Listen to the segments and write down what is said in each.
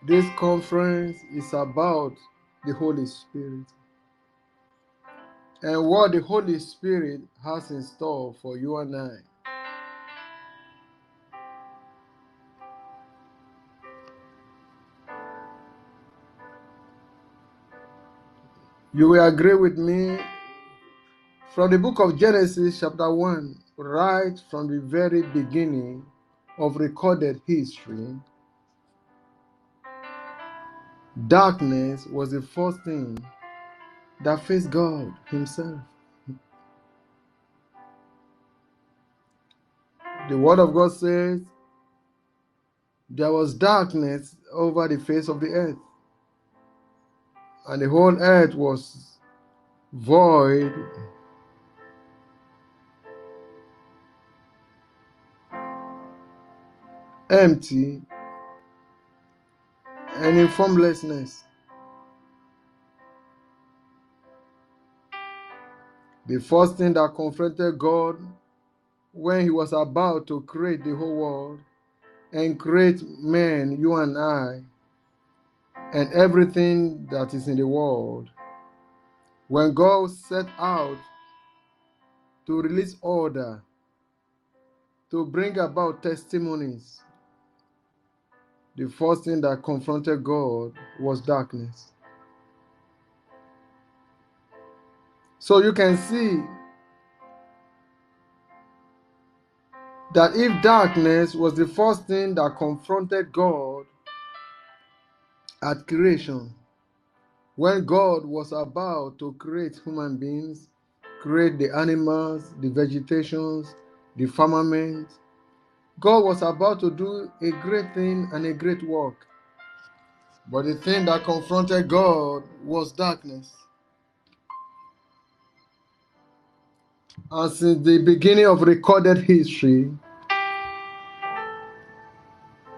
This conference is about the Holy Spirit and what the Holy Spirit has in store for you and I. You will agree with me from the book of Genesis, chapter 1, right from the very beginning of recorded history. Darkness was the first thing that faced God Himself. The Word of God says there was darkness over the face of the earth, and the whole earth was void, empty, and in formlessness. The first thing that confronted God when He was about to create the whole world and create man, you and I, and everything that is in the world, when God set out to release order, to bring about testimonies, the first thing that confronted God was darkness. So you can see that if darkness was the first thing that confronted God at creation, when God was about to create human beings, create the animals, the vegetations, the firmament, God was about to do a great thing and a great work. But the thing that confronted God was darkness. And since the beginning of recorded history,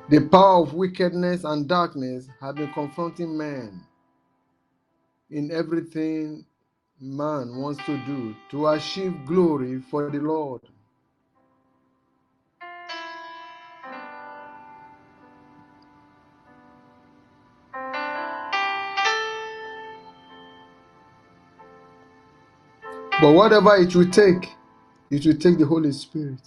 the power of wickedness and darkness have been confronting man in everything man wants to do to achieve glory for the Lord. But whatever it will take the Holy Spirit.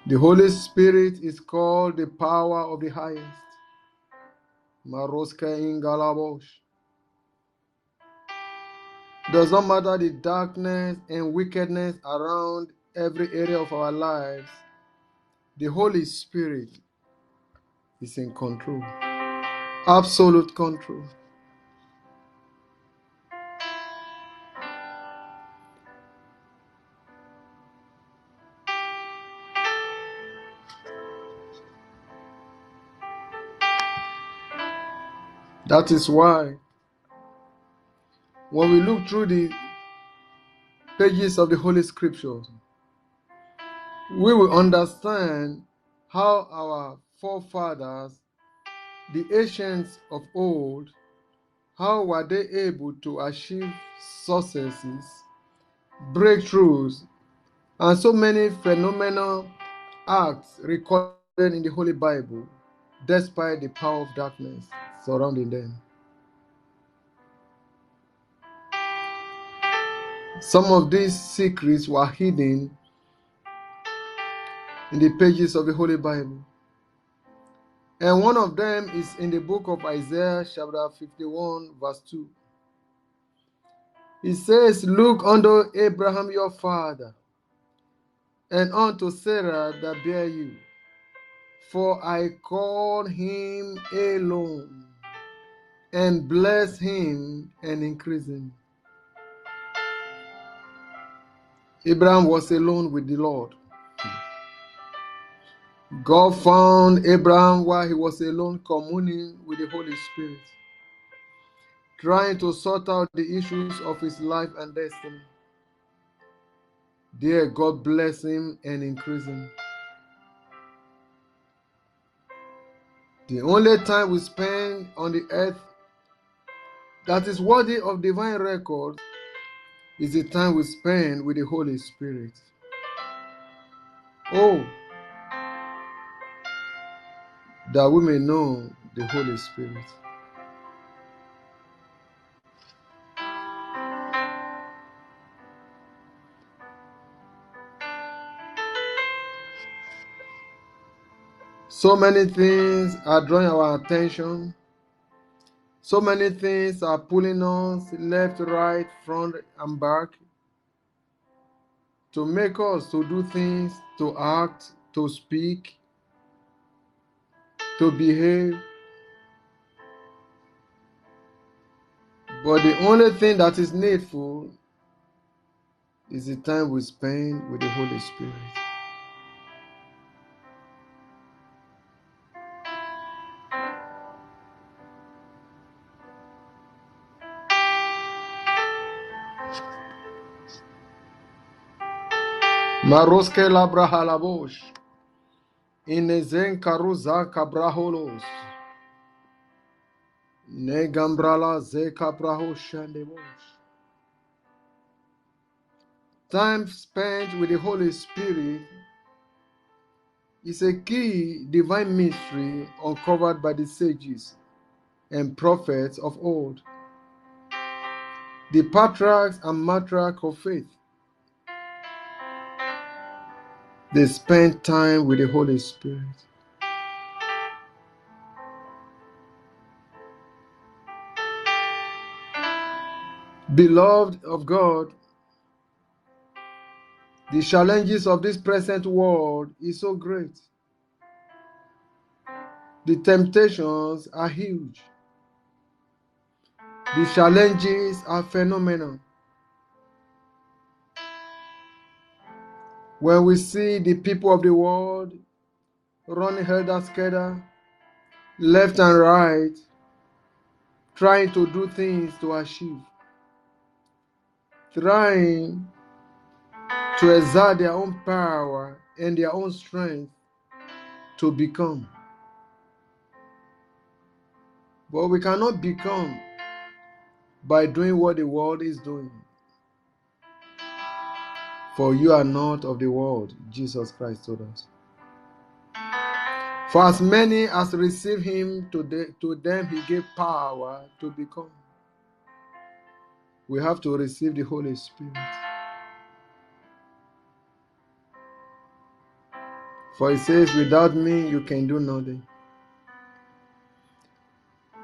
The Holy Spirit is called the power of the highest. Maroska Ingalabosh. Does not matter the darkness and wickedness around every area of our lives, the Holy Spirit is in control. Absolute control. That is why when we look through the pages of the Holy Scriptures, we will understand how our forefathers, the ancients of old, how were they able to achieve successes, breakthroughs, and so many phenomenal acts recorded in the Holy Bible, despite the power of darkness surrounding them. Some of these secrets were hidden in the pages of the Holy Bible. And one of them is in the book of Isaiah, chapter 51, verse 2. It says, "Look unto Abraham your father, and unto Sarah that bare you. For I called him alone, and bless him and increase him." Abraham was alone with the Lord. God found Abraham while he was alone, communing with the Holy Spirit, trying to sort out the issues of his life and destiny. There, God bless him and increase him. The only time we spend on the earth that is worthy of divine record is the time we spend with the Holy Spirit. Oh, that we may know the Holy Spirit. So many things are drawing our attention. So many things are pulling us left, right, front, and back to make us to do things, to act, to speak, to behave. But the only thing that is needful is the time we spend with the Holy Spirit. Maroske labrahalabosh. Inezen karuza kabraholos. Negambrala ze kabrahoshandebosh. Time spent with the Holy Spirit is a key divine mystery uncovered by the sages and prophets of old, the patriarchs and matriarchs of faith. They spent time with the Holy Spirit. Beloved of God, the challenges of this present world is so great. The temptations are huge. The challenges are phenomenal. When we see the people of the world running helter-skelter, left and right, trying to do things to achieve, trying to exert their own power and their own strength to become. But we cannot become by doing what the world is doing. For you are not of the world, Jesus Christ told us. For as many as receive him, to them he gave power to become. We have to receive the Holy Spirit. For it says, without me you can do nothing.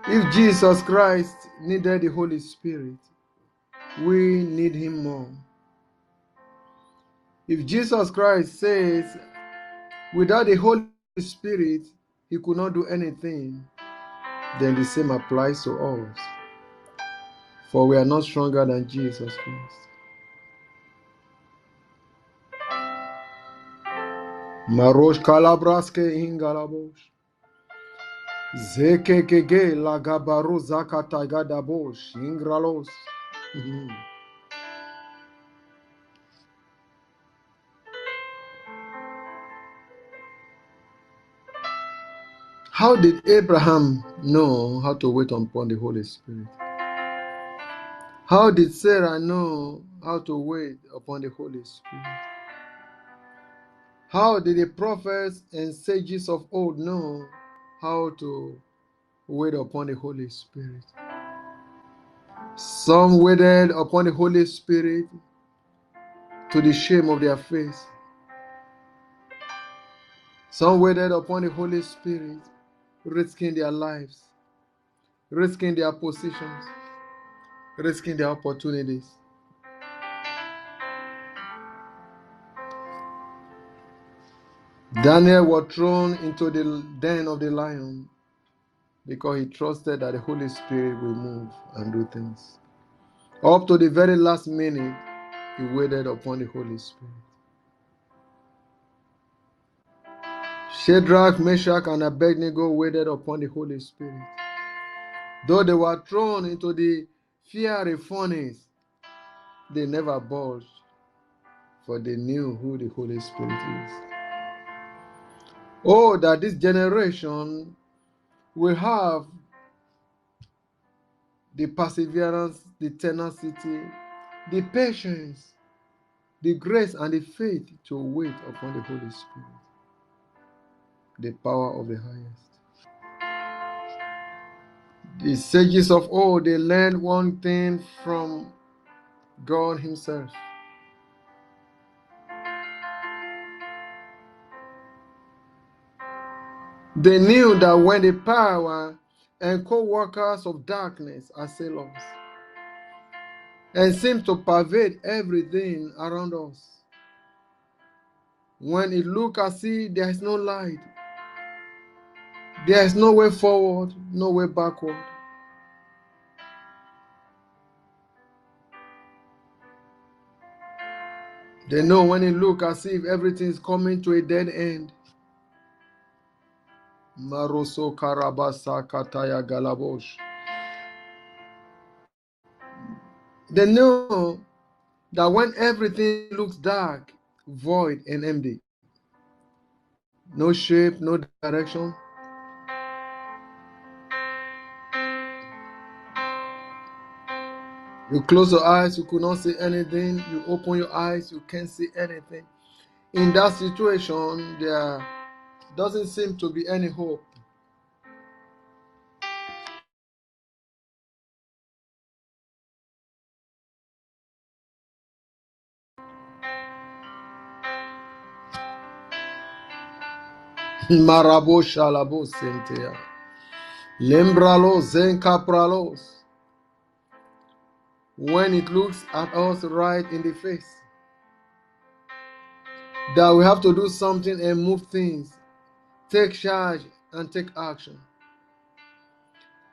If Jesus Christ needed the Holy Spirit, we need him more. If Jesus Christ says, without the Holy Spirit, he could not do anything, then the same applies to us. For we are not stronger than Jesus Christ. Marosh kalabraske ingalabosh. Zekekege lagabaru zakatagadabosh ingralos. How did Abraham know how to wait upon the Holy Spirit? How did Sarah know how to wait upon the Holy Spirit? How did the prophets and sages of old know how to wait upon the Holy Spirit? Some waited upon the Holy Spirit to the shame of their face. Some waited upon the Holy Spirit, risking their lives, risking their positions, risking their opportunities. Daniel was thrown into the den of the lion because he trusted that the Holy Spirit will move and do things. Up to the very last minute, he waited upon the Holy Spirit. Shadrach, Meshach, and Abednego waited upon the Holy Spirit. Though they were thrown into the fiery furnace, they never budged, for they knew who the Holy Spirit is. Oh, that this generation will have the perseverance, the tenacity, the patience, the grace, and the faith to wait upon the Holy Spirit, the power of the highest. The sages of old, they learned one thing from God Himself. They knew that when the power and co-workers of darkness assail us and seem to pervade everything around us, when it looks as if there is no light, there is no way forward, no way backward, they know when it looks as if everything is coming to a dead end. Maroso Karabasa Kataya Galabosh. They know that when everything looks dark, void, and empty, no shape, no direction, you close your eyes, you could not see anything. You open your eyes, you can't see anything. In that situation, there doesn't seem to be any hope. Marabo Shalabo Sentea. Lembralos Zenkapralos. When it looks at us right in the face, that we have to do something and move things, take charge and take action.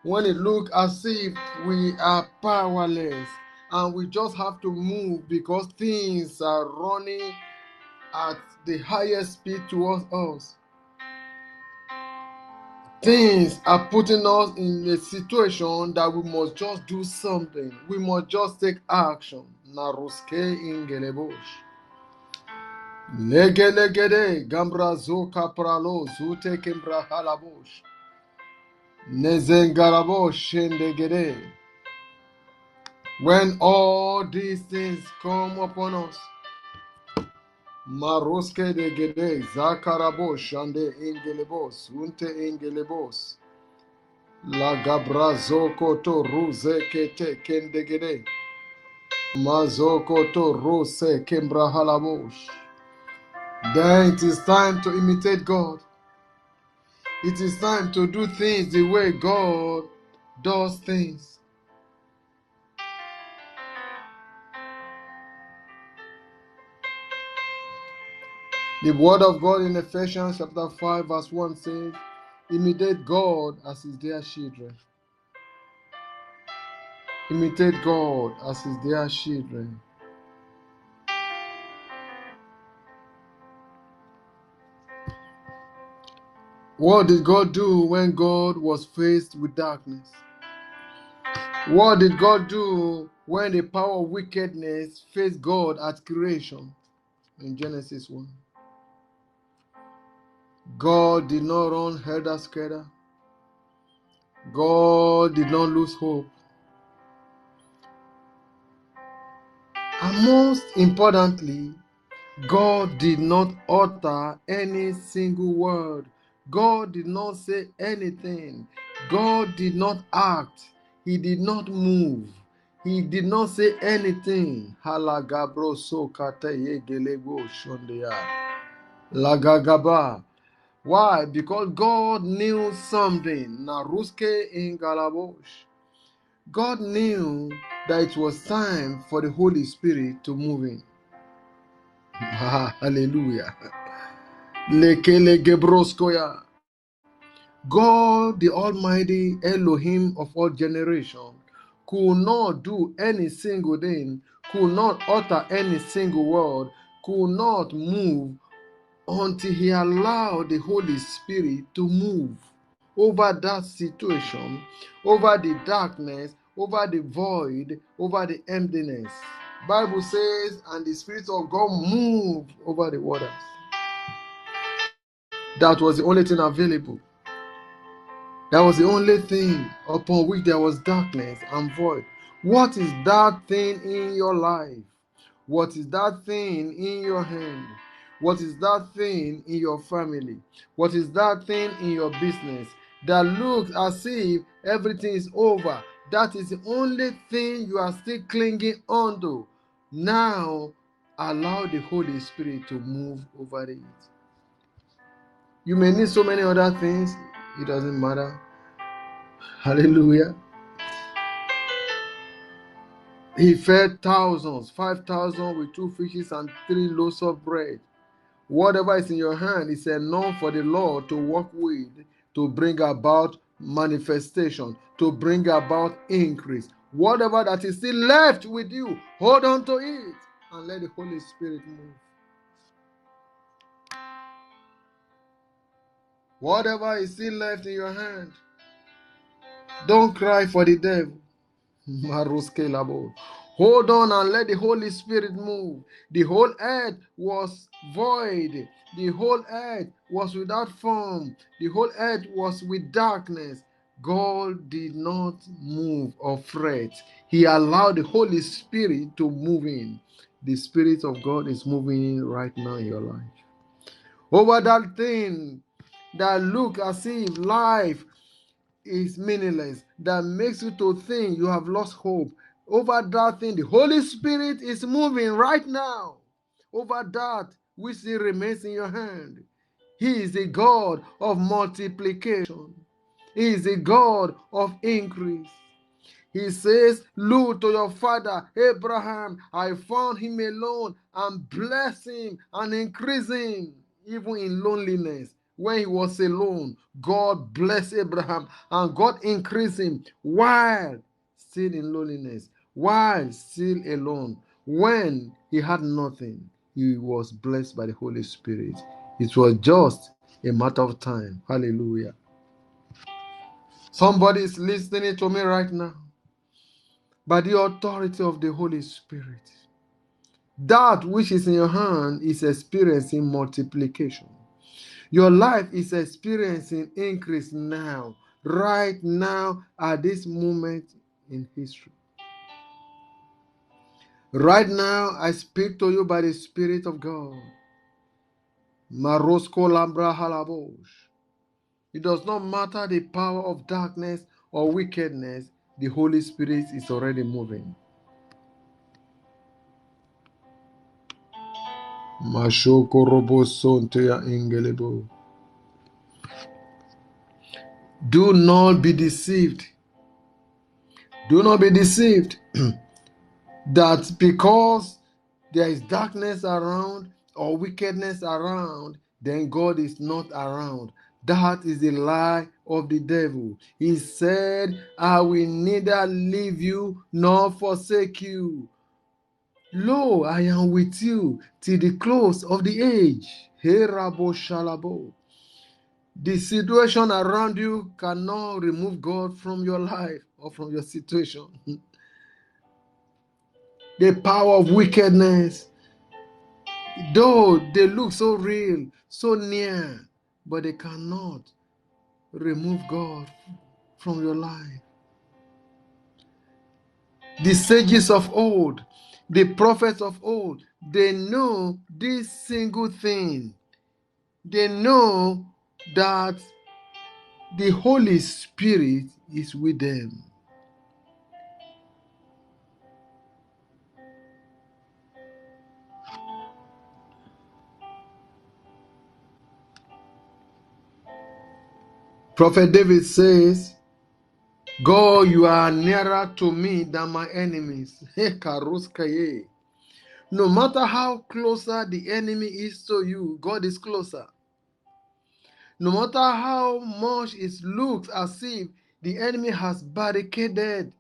When it looks as if we are powerless and we just have to move because things are running at the highest speed towards us. Things are putting us in a situation that we must just do something. We must just take action. Naruske ingelebosh. Legelegede gambra zoka pralo zute kembra halabosh. Nezengarabo shendegede. When all these things come upon us, Maroske de gede zakarabo shande ingelebos unte ingelebos la gabrazo to ruze kete kendegede mazoko to ruse kembra halabosh. Then it is time to imitate God. It is time to do things the way God does things. The word of God in Ephesians chapter 5 verse 1 says, imitate God as his dear children. Imitate God as his dear children. What did God do when God was faced with darkness? What did God do when the power of wickedness faced God at creation? In Genesis 1. God did not run helter-skelter. God did not lose hope. And most importantly, God did not utter any single word. God did not say anything. God did not act. He did not move. He did not say anything. Halagabro sokate yegelego shondeya. Lagagaba. Why? Because God knew something. Naruske in Galabosh. God knew that it was time for the Holy Spirit to move in. Hallelujah. Lekele gebroskoya. God, the Almighty Elohim of all generations, could not do any single thing, could not utter any single word, could not move until He allowed the Holy Spirit to move over that situation, over the darkness, over the void, over the emptiness. Bible says, and the Spirit of God moved over the waters. That was the only thing available. That was the only thing upon which there was darkness and void. What is that thing in your life? What is that thing in your hand? What is that thing in your family? What is that thing in your business that looks as if everything is over. That is the only thing you are still clinging onto. Now, allow the Holy Spirit to move over it. You may need so many other things, it doesn't matter. Hallelujah. He fed thousands, 5,000 with 2 fishes and 3 loaves of bread. Whatever is in your hand is enough for the Lord to work with, to bring about manifestation, to bring about increase. Whatever that is still left with you, hold on to it and let the Holy Spirit move. Whatever is still left in your hand, don't cry for the devil. Hold on and let the Holy Spirit move. The whole earth was void. The whole earth was without form. The whole earth was with darkness. God did not move or fret. He allowed the Holy Spirit to move in. The Spirit of God is moving in right now in your life. Over that thing that look as if life is meaningless, that makes you to think you have lost hope. Over that thing, the Holy Spirit is moving right now. Over that which still remains in your hand. He is the God of multiplication. He is the God of increase. He says, look to your father Abraham. I found him alone and blessed him and increased him, even in loneliness. When he was alone, God blessed Abraham and God increased him while still in loneliness, while still alone. When he had nothing, he was blessed by the Holy Spirit. It was just a matter of time. Hallelujah. Somebody is listening to me right now. By the authority of the Holy Spirit, that which is in your hand is experiencing multiplication. Your life is experiencing increase now, right now, at this moment in history. Right now, I speak to you by the Spirit of God. Marosko Lambra Halabosh. It does not matter the power of darkness or wickedness, the Holy Spirit is already moving. Mashoko robo sonteya ingelebo. Do not be deceived. Do not be deceived that because there is darkness around or wickedness around, then God is not around. That is the lie of the devil. He said, I will neither leave you nor forsake you. Lo, I am with you till the close of the age. Herabo shalabo. The situation around you cannot remove God from your life or from your situation. The power of wickedness, though they look so real, so near, but they cannot remove God from your life. The sages of old, the prophets of old, they know this single thing. They know that the Holy Spirit is with them. Prophet David says, God, you are nearer to me than my enemies. No matter how closer the enemy is to you, God is closer. No matter how much it looks as if the enemy has barricaded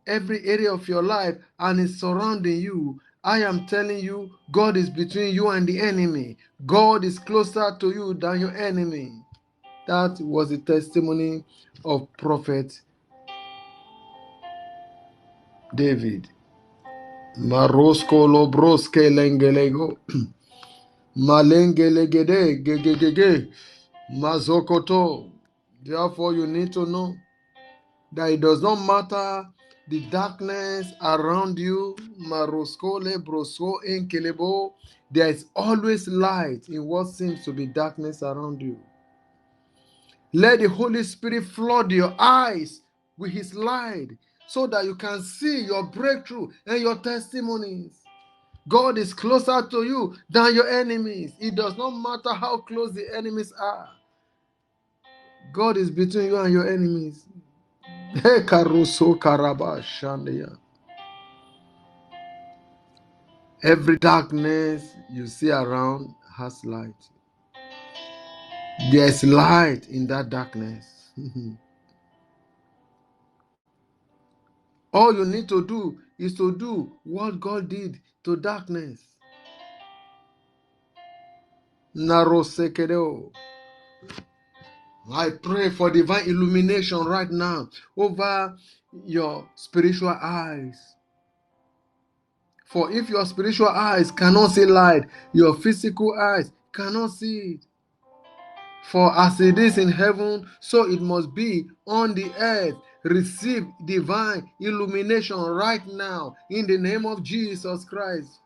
every area of your life and is surrounding you, I am telling you, God is between you and the enemy. God is closer to you than your enemy. That was the testimony of Prophet David. Marosko lobroske lengelego. Malengelegede gegegege. Mazokoto. Therefore, you need to know that it does not matter the darkness around you. Marosko lebrosko enkelebo. There is always light in what seems to be darkness around you. Let the Holy Spirit flood your eyes with His light so that you can see your breakthrough and your testimonies. God is closer to you than your enemies. It does not matter how close the enemies are. God is between you and your enemies. Every darkness you see around has light. There is light in that darkness. All you need to do is to do what God did to darkness. Narosekedeo. I pray for divine illumination right now over your spiritual eyes. For if your spiritual eyes cannot see light, your physical eyes cannot see it. For as it is in heaven, so it must be on the earth. Receive divine illumination right now in the name of Jesus Christ.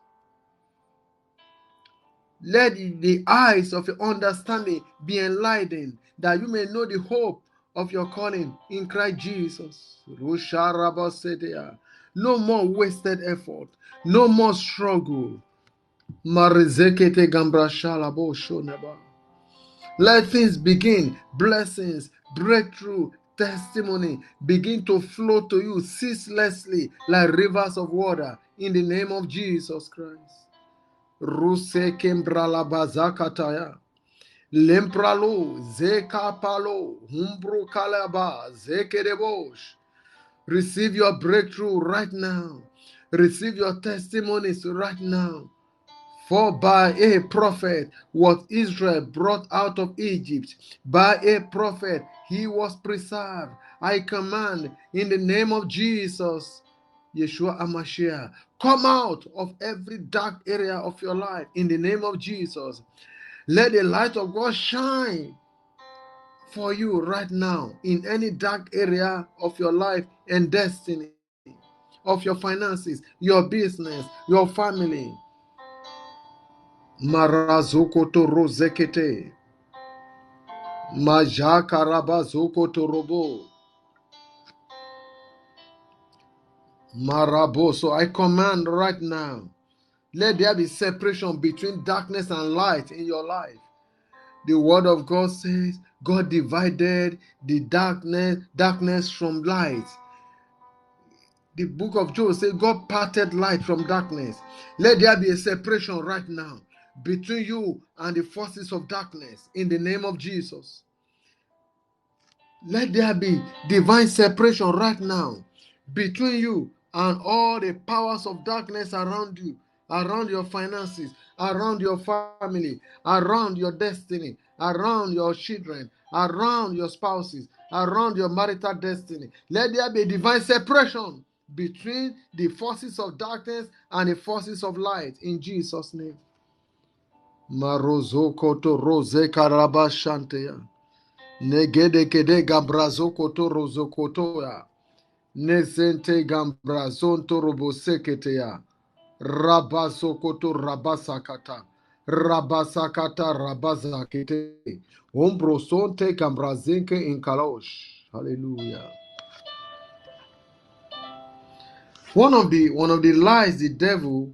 Let the eyes of your understanding be enlightened, that you may know the hope of your calling in Christ Jesus. No more wasted effort, no more struggle. Let things begin, blessings, breakthrough, testimony begin to flow to you ceaselessly like rivers of water in the name of Jesus Christ. Ruse kembrala bazakataya. Lempralo, zekapalo, humbro kalaba, zekedebosh. Receive your breakthrough right now. Receive your testimonies right now. For by a prophet was Israel brought out of Egypt. By a prophet he was preserved. I command in the name of Jesus, Yeshua HaMashiach, come out of every dark area of your life in the name of Jesus. Let the light of God shine for you right now in any dark area of your life and destiny, of your finances, your business, your family. Marazokoto rozekete. Majakarabazokoto robo. Maraboso. I command right now, let there be separation between darkness and light in your life. The word of God says God divided the darkness from light. The book of Job says God parted light from darkness. Let there be a separation right now between you and the forces of darkness in the name of Jesus. Let there be divine separation right now between you and all the powers of darkness around you, around your finances, around your family, around your destiny, around your children, around your spouses, around your marital destiny. Let there be divine separation between the forces of darkness and the forces of light in Jesus' name. Marozokoto rose karabashanteya. Negede kede gambrazo koto rozo kotoya. Nesente gambrazonto roboseketeya. Rabasokoto rabasakata. Rabasakata rabazakete. Ombrosonte gambrazenke in kalosh. Hallelujah. One of the lies the devil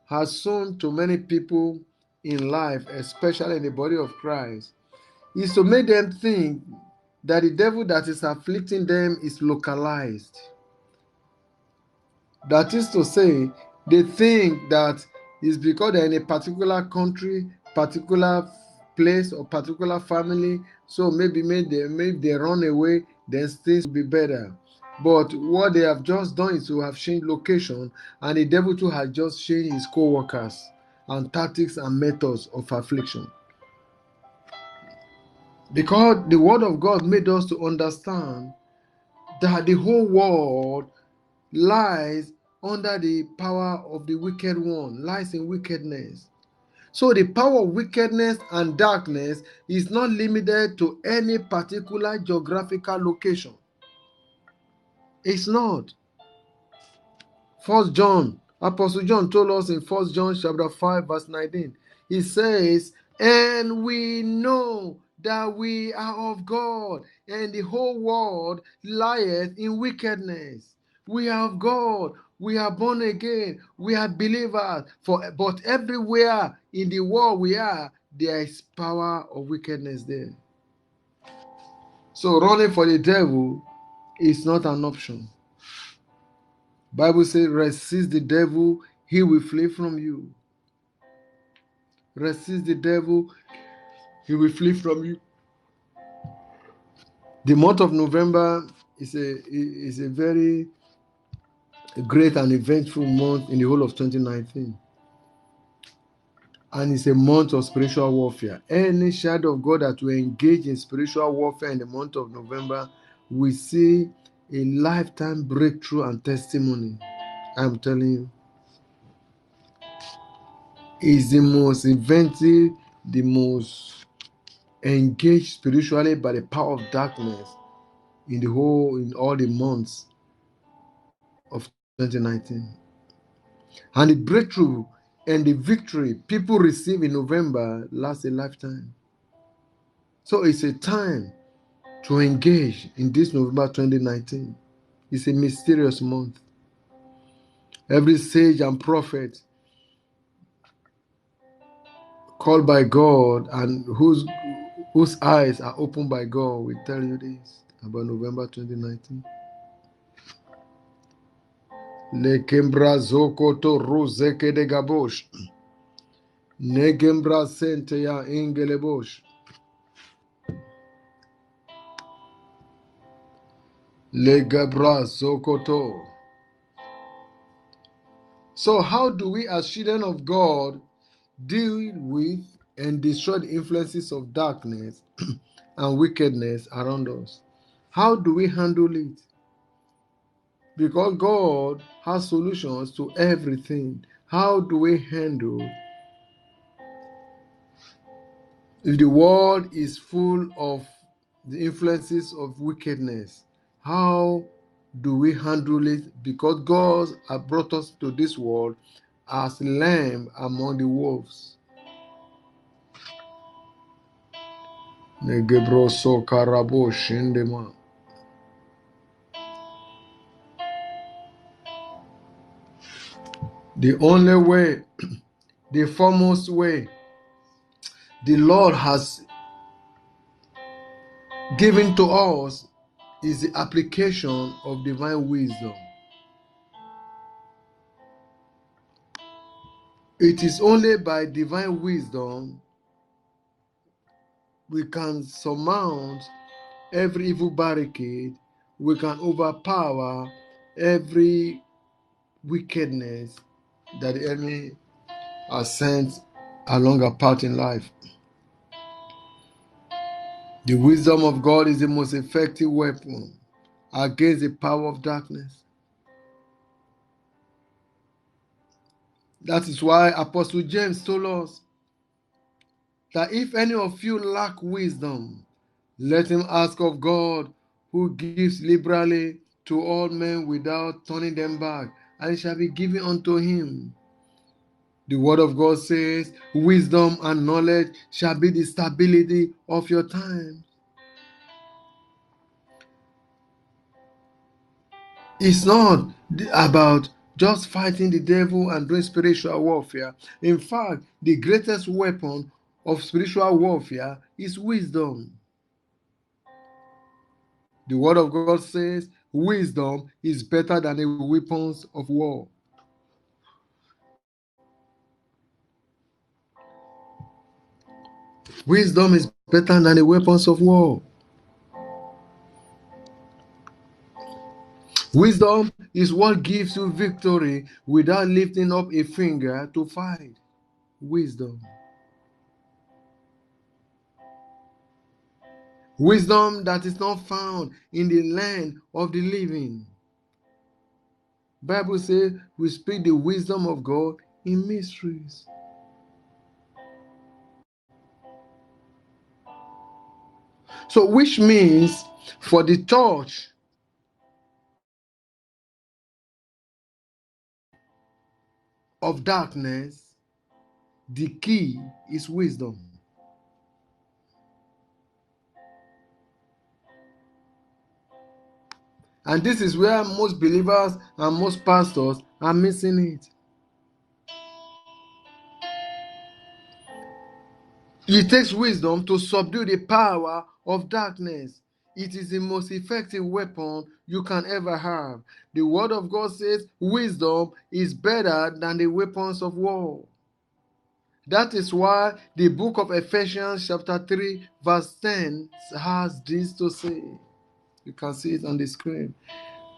has sown to many people in life, especially in the body of Christ, is to make them think that the devil that is afflicting them is localized. That is to say, they think that it's because they're in a particular country, particular place, or particular family, so maybe they run away, then things will be better. But what they have just done is to have changed location, and the devil too has just changed his co-workers and tactics and methods of affliction. Because the word of God made us to understand that the whole world lies under the power of the wicked one, lies in wickedness. So the power of wickedness and darkness is not limited to any particular geographical location. It's not. Apostle John told us in 1 John chapter 5 verse 19. He says, and we know that we are of God, and the whole world lieth in wickedness. We are of God. We are born again. We are believers. But everywhere in the world we are, there is power of wickedness there. So running for the devil is not an option. Bible says, resist the devil, he will flee from you. Resist the devil, he will flee from you. The month of November is a very great and eventful month in the whole of 2019. And it's a month of spiritual warfare. Any child of God that will engage in spiritual warfare in the month of November, we see a lifetime breakthrough and testimony. I'm telling you. It's the most inventive, the most engaged spiritually by the power of darkness in all the months of 2019. And the breakthrough and the victory people receive in November lasts a lifetime. So it's a time to engage in this November 2019. It's a mysterious month. Every sage and prophet called by God and whose eyes are opened by God will tell you this about November 2019. Lekembra zokoto ruzeke de gabosh. Negembra sente ya ingelebosh. Legebra zokoto. So how do we as children of God deal with and destroy the influences of darkness and wickedness around us? How do we handle it? Because God has solutions to everything. How do we handle if the world is full of the influences of wickedness? How do we handle it? Because God has brought us to this world as lamb among the wolves. The only way, the foremost way the Lord has given to us is the application of divine wisdom. It is only by divine wisdom we can surmount every evil barricade, we can overpower every wickedness that the enemy has sent along our path in life. The wisdom of God is the most effective weapon against the power of darkness. That is why Apostle James told us that if any of you lack wisdom, let him ask of God, who gives liberally to all men without turning them back, and it shall be given unto him. The word of God says, wisdom and knowledge shall be the stability of your time. It's not about just fighting the devil and doing spiritual warfare. In fact, the greatest weapon of spiritual warfare is wisdom. The word of God says, wisdom is better than the weapons of war. Wisdom is better than the weapons of war. Wisdom is what gives you victory without lifting up a finger to fight. Wisdom. Wisdom that is not found in the land of the living. Bible says we speak the wisdom of God in mysteries. So which means for the church of darkness, the key is wisdom. And this is where most believers and most pastors are missing it. It takes wisdom to subdue the power of darkness. It is the most effective weapon you can ever have. The word of God says wisdom is better than the weapons of war. That is why the book of Ephesians chapter 3 verse 10 has this to say. You can see it on the screen.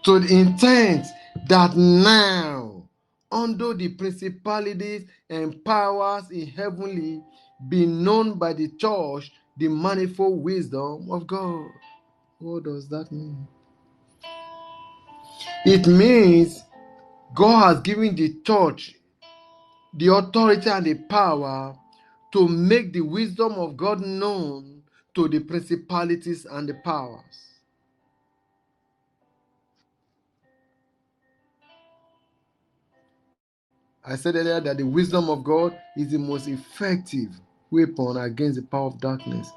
To the intent that now, under the principalities and powers in heavenly, be known by the church the manifold wisdom of God. What does that mean? It means God has given the church the authority and the power to make the wisdom of God known to the principalities and the powers. I said earlier that the wisdom of God is the most effective weapon against the power of darkness.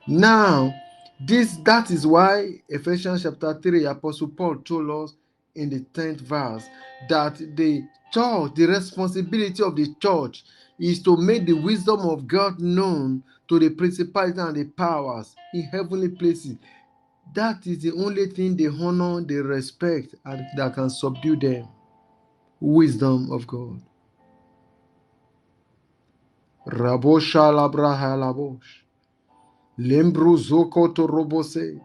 Now, that is why Ephesians chapter 3, Apostle Paul told us in the 10th verse that the church, the responsibility of the church is to make the wisdom of God known to the principalities and the powers in heavenly places. That is the only thing they honor, they respect, and that can subdue them. Wisdom of God. Rabosha labraha labosh. Lembru zoko to robose.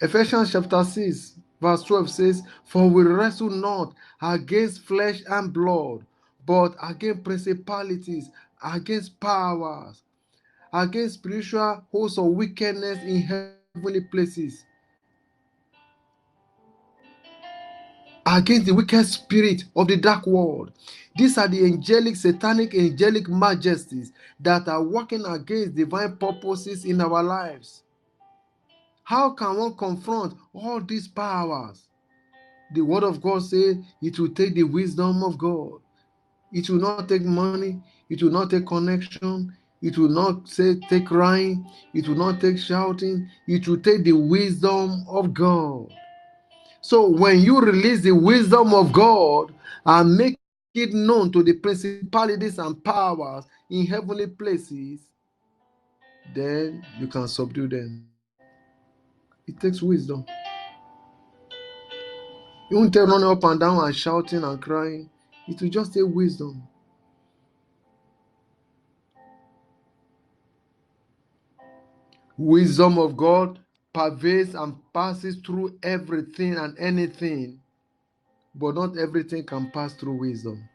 Ephesians chapter 6, verse 12 says, For we wrestle not against flesh and blood, but against principalities, against powers, against spiritual hosts of wickedness in heavenly places, against the wicked spirit of the dark world. These are the angelic, satanic, angelic majesties that are working against divine purposes in our lives. How can one confront all these powers? The word of God says it will take the wisdom of God. It will not take money. It will not take connection. It will not take crying. It will not take shouting. It will take the wisdom of God. So when you release the wisdom of God and make it known to the principalities and powers in heavenly places, then you can subdue them. It takes wisdom. You won't take running up and down and shouting and crying. It will just take wisdom. Wisdom of God pervades and passes through everything and anything, but not everything can pass through wisdom.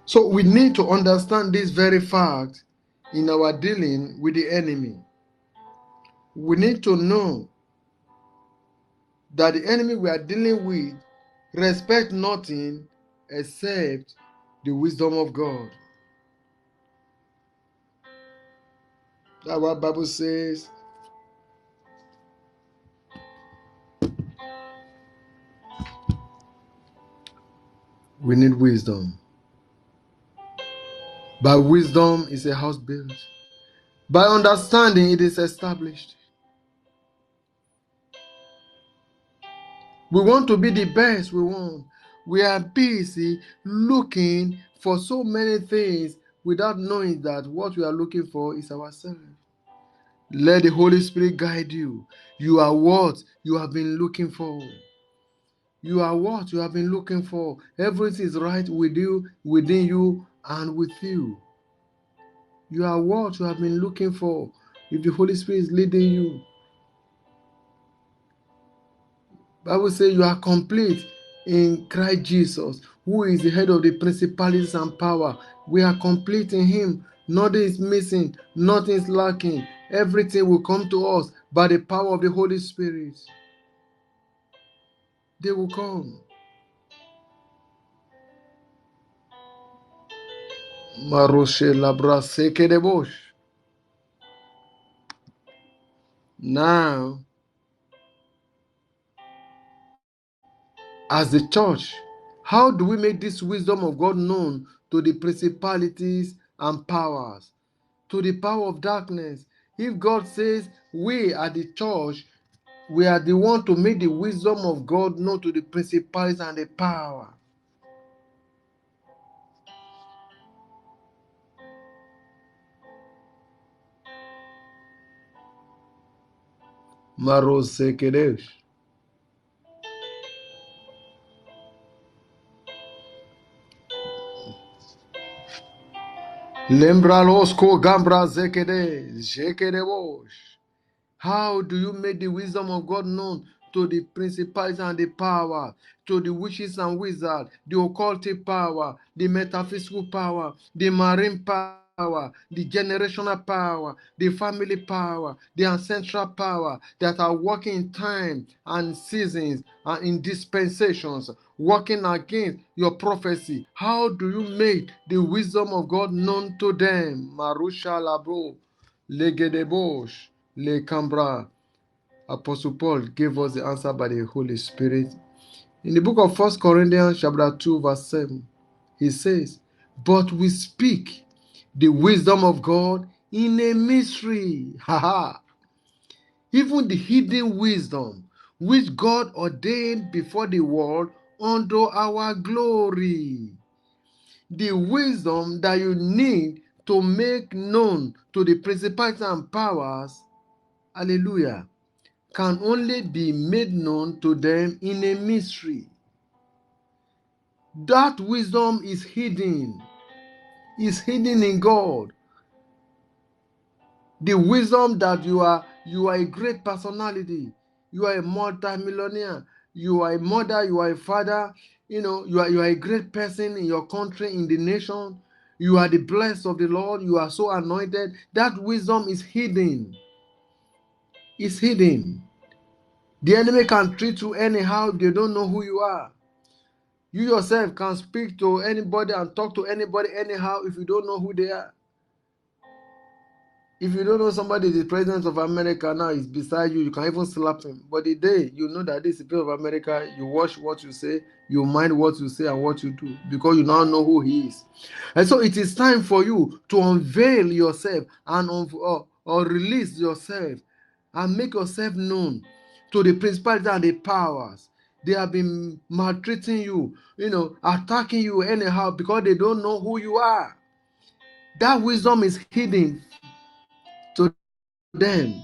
So we need to understand this very fact in our dealing with the enemy. We need to know that the enemy we are dealing with respects nothing except the wisdom of God. That's what the Bible says. We need wisdom. By wisdom is a house built. By understanding it is established. We want to be the best we want. We are busy looking for so many things without knowing that what we are looking for is ourselves. Let the Holy Spirit guide you. You are what you have been looking for. You are what you have been looking for. Everything is right with you, within you, and with you. You are what you have been looking for. If the Holy Spirit is leading you, Bible says you are complete in Christ Jesus, who is the head of the principalities and power. We are complete in Him. Nothing is missing, nothing is lacking. Everything will come to us by the power of the Holy Spirit. They will come. Now, as the church, how do we make this wisdom of God known to the principalities and powers? to the power of darkness. If God says we are the church, we are the one to make the wisdom of God known to the principalities and the power. Maros Sekedesh. Lembralosko Gambra Zekede, Jekedebosh. How do you make the wisdom of God known to the principalities and the power, to the witches and wizards, the occultic power, the metaphysical power, the marine power, the generational power, the family power, the ancestral power that are working in time and seasons and in dispensations, working against your prophecy? How do you make the wisdom of God known to them? Marusha Labro, Legedebosh. Le Cambra. Apostle Paul gave us the answer by the Holy Spirit. In the book of 1 Corinthians chapter 2 verse 7, he says, but we speak the wisdom of God in a mystery. Even the hidden wisdom which God ordained before the world unto our glory. The wisdom that you need to make known to the principalities and powers, hallelujah, can only be made known to them in a mystery. That wisdom is hidden in God. The wisdom that you are a great personality, you are a multi-millionaire, you are a mother, you are a father, you are a great person in your country, in the nation, you are the blessed of the Lord, you are so anointed. That wisdom is hidden. It's hidden. The enemy can treat you anyhow if they don't know who you are. You yourself can speak to anybody and talk to anybody anyhow if you don't know who they are. If you don't know somebody is the president of America now, is beside you, you can even slap him. But the day you know that this is the president of America, you watch what you say, you mind what you say and what you do, because you now know who he is. And so it is time for you to unveil yourself and or release yourself and make yourself known to the principalities and the powers. They have been maltreating you, attacking you anyhow because they don't know who you are. That wisdom is hidden to them.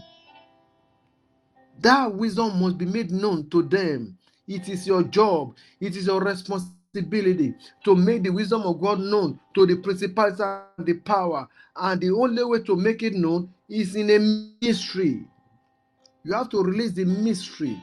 That wisdom must be made known to them. It is your job, it is your responsibility to make the wisdom of God known to the principalities and the power. And the only way to make it known is in a mystery. You have to release the mystery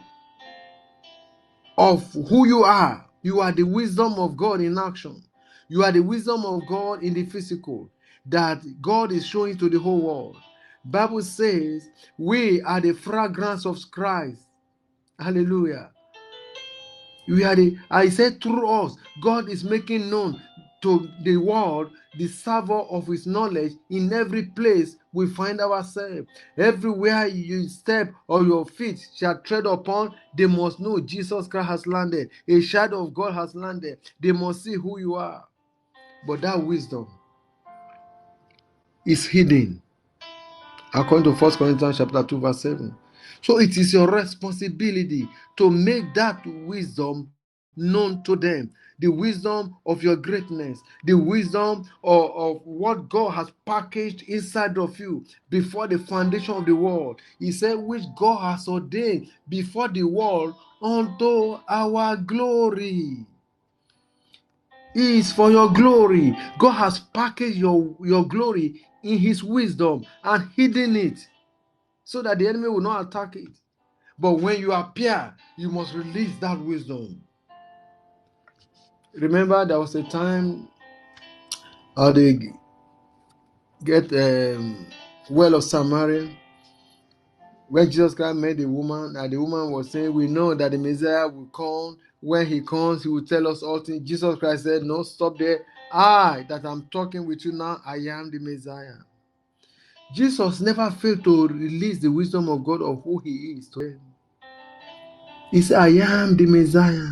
of who you are. You are the wisdom of God in action. You are the wisdom of God in the physical that God is showing to the whole world. Bible says we are the fragrance of Christ. Hallelujah. I said through us, God is making known to the world the savor of his knowledge in every place we find ourselves. Everywhere you step or your feet shall tread upon, they must know Jesus Christ has landed. A shadow of God has landed. They must see who you are. But that wisdom is hidden, according to 1 Corinthians chapter 2 verse 7. So it is your responsibility to make that wisdom known to them. The wisdom of your greatness, the wisdom of what God has packaged inside of you before the foundation of the world. He said, which God has ordained before the world unto our glory. It is for your glory. God has packaged your glory in his wisdom and hidden it so that the enemy will not attack it. But when you appear, you must release that wisdom. Remember, there was a time they get well of Samaria when Jesus Christ met the woman, and the woman was saying, we know that the Messiah will come. When he comes, he will tell us all things. Jesus Christ said, no, stop there. I, that I'm talking with you now, I am the Messiah. Jesus never failed to release the wisdom of God of who he is to them. He said, I am the Messiah.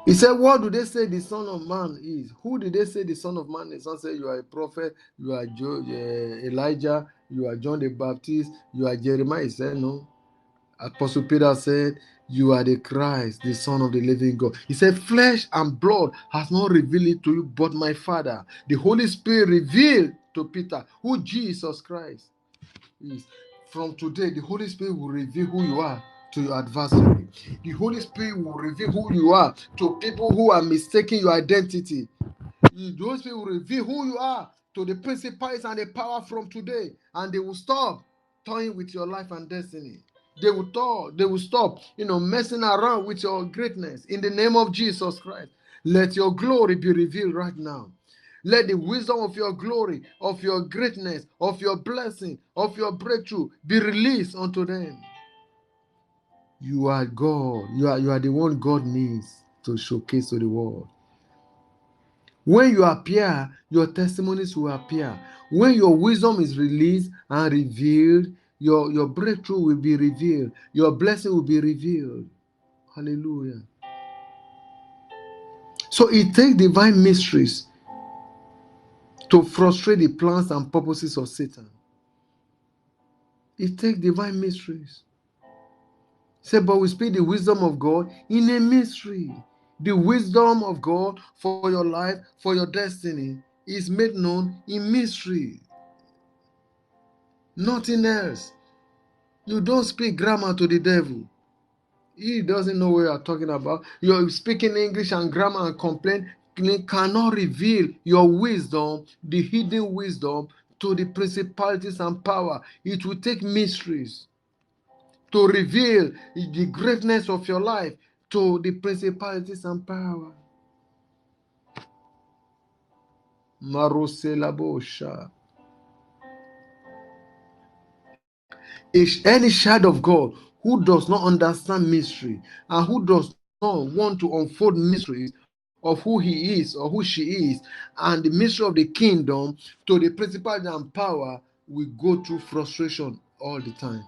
He said, what do they say the Son of Man is? Who did they say the Son of Man is? Some say you are a prophet, you are Elijah, you are John the Baptist, you are Jeremiah. He said, no. Apostle Peter said, you are the Christ, the Son of the living God. He said, flesh and blood has not revealed it to you, but my Father. The Holy Spirit revealed to Peter who Jesus Christ is. From today, the Holy Spirit will reveal who you are to your adversary. The Holy Spirit will reveal who you are to people who are mistaking your identity. The Holy Spirit will reveal who you are to the principalities and the power from today, and they will stop toying with your life and destiny. They will stop, messing around with your greatness in the name of Jesus Christ. Let your glory be revealed right now. Let the wisdom of your glory, of your greatness, of your blessing, of your breakthrough be released unto them. You are God. You are the one God needs to showcase to the world. When you appear, your testimonies will appear. When your wisdom is released and revealed, your breakthrough will be revealed. Your blessing will be revealed. Hallelujah. So it takes divine mysteries to frustrate the plans and purposes of Satan. It takes divine mysteries. Say, but we speak the wisdom of God in a mystery. The wisdom of God for your life, for your destiny, is made known in mystery. Nothing else. You don't speak grammar to the devil. He doesn't know what you are talking about. You're speaking English and grammar and complaint cannot reveal your wisdom, the hidden wisdom, to the principalities and power. It will take mysteries to reveal the greatness of your life to the principalities and power. Maroselabosha. Any child of God who does not understand mystery and who does not want to unfold mysteries of who he is or who she is and the mystery of the kingdom to the principality and power will go through frustration all the time.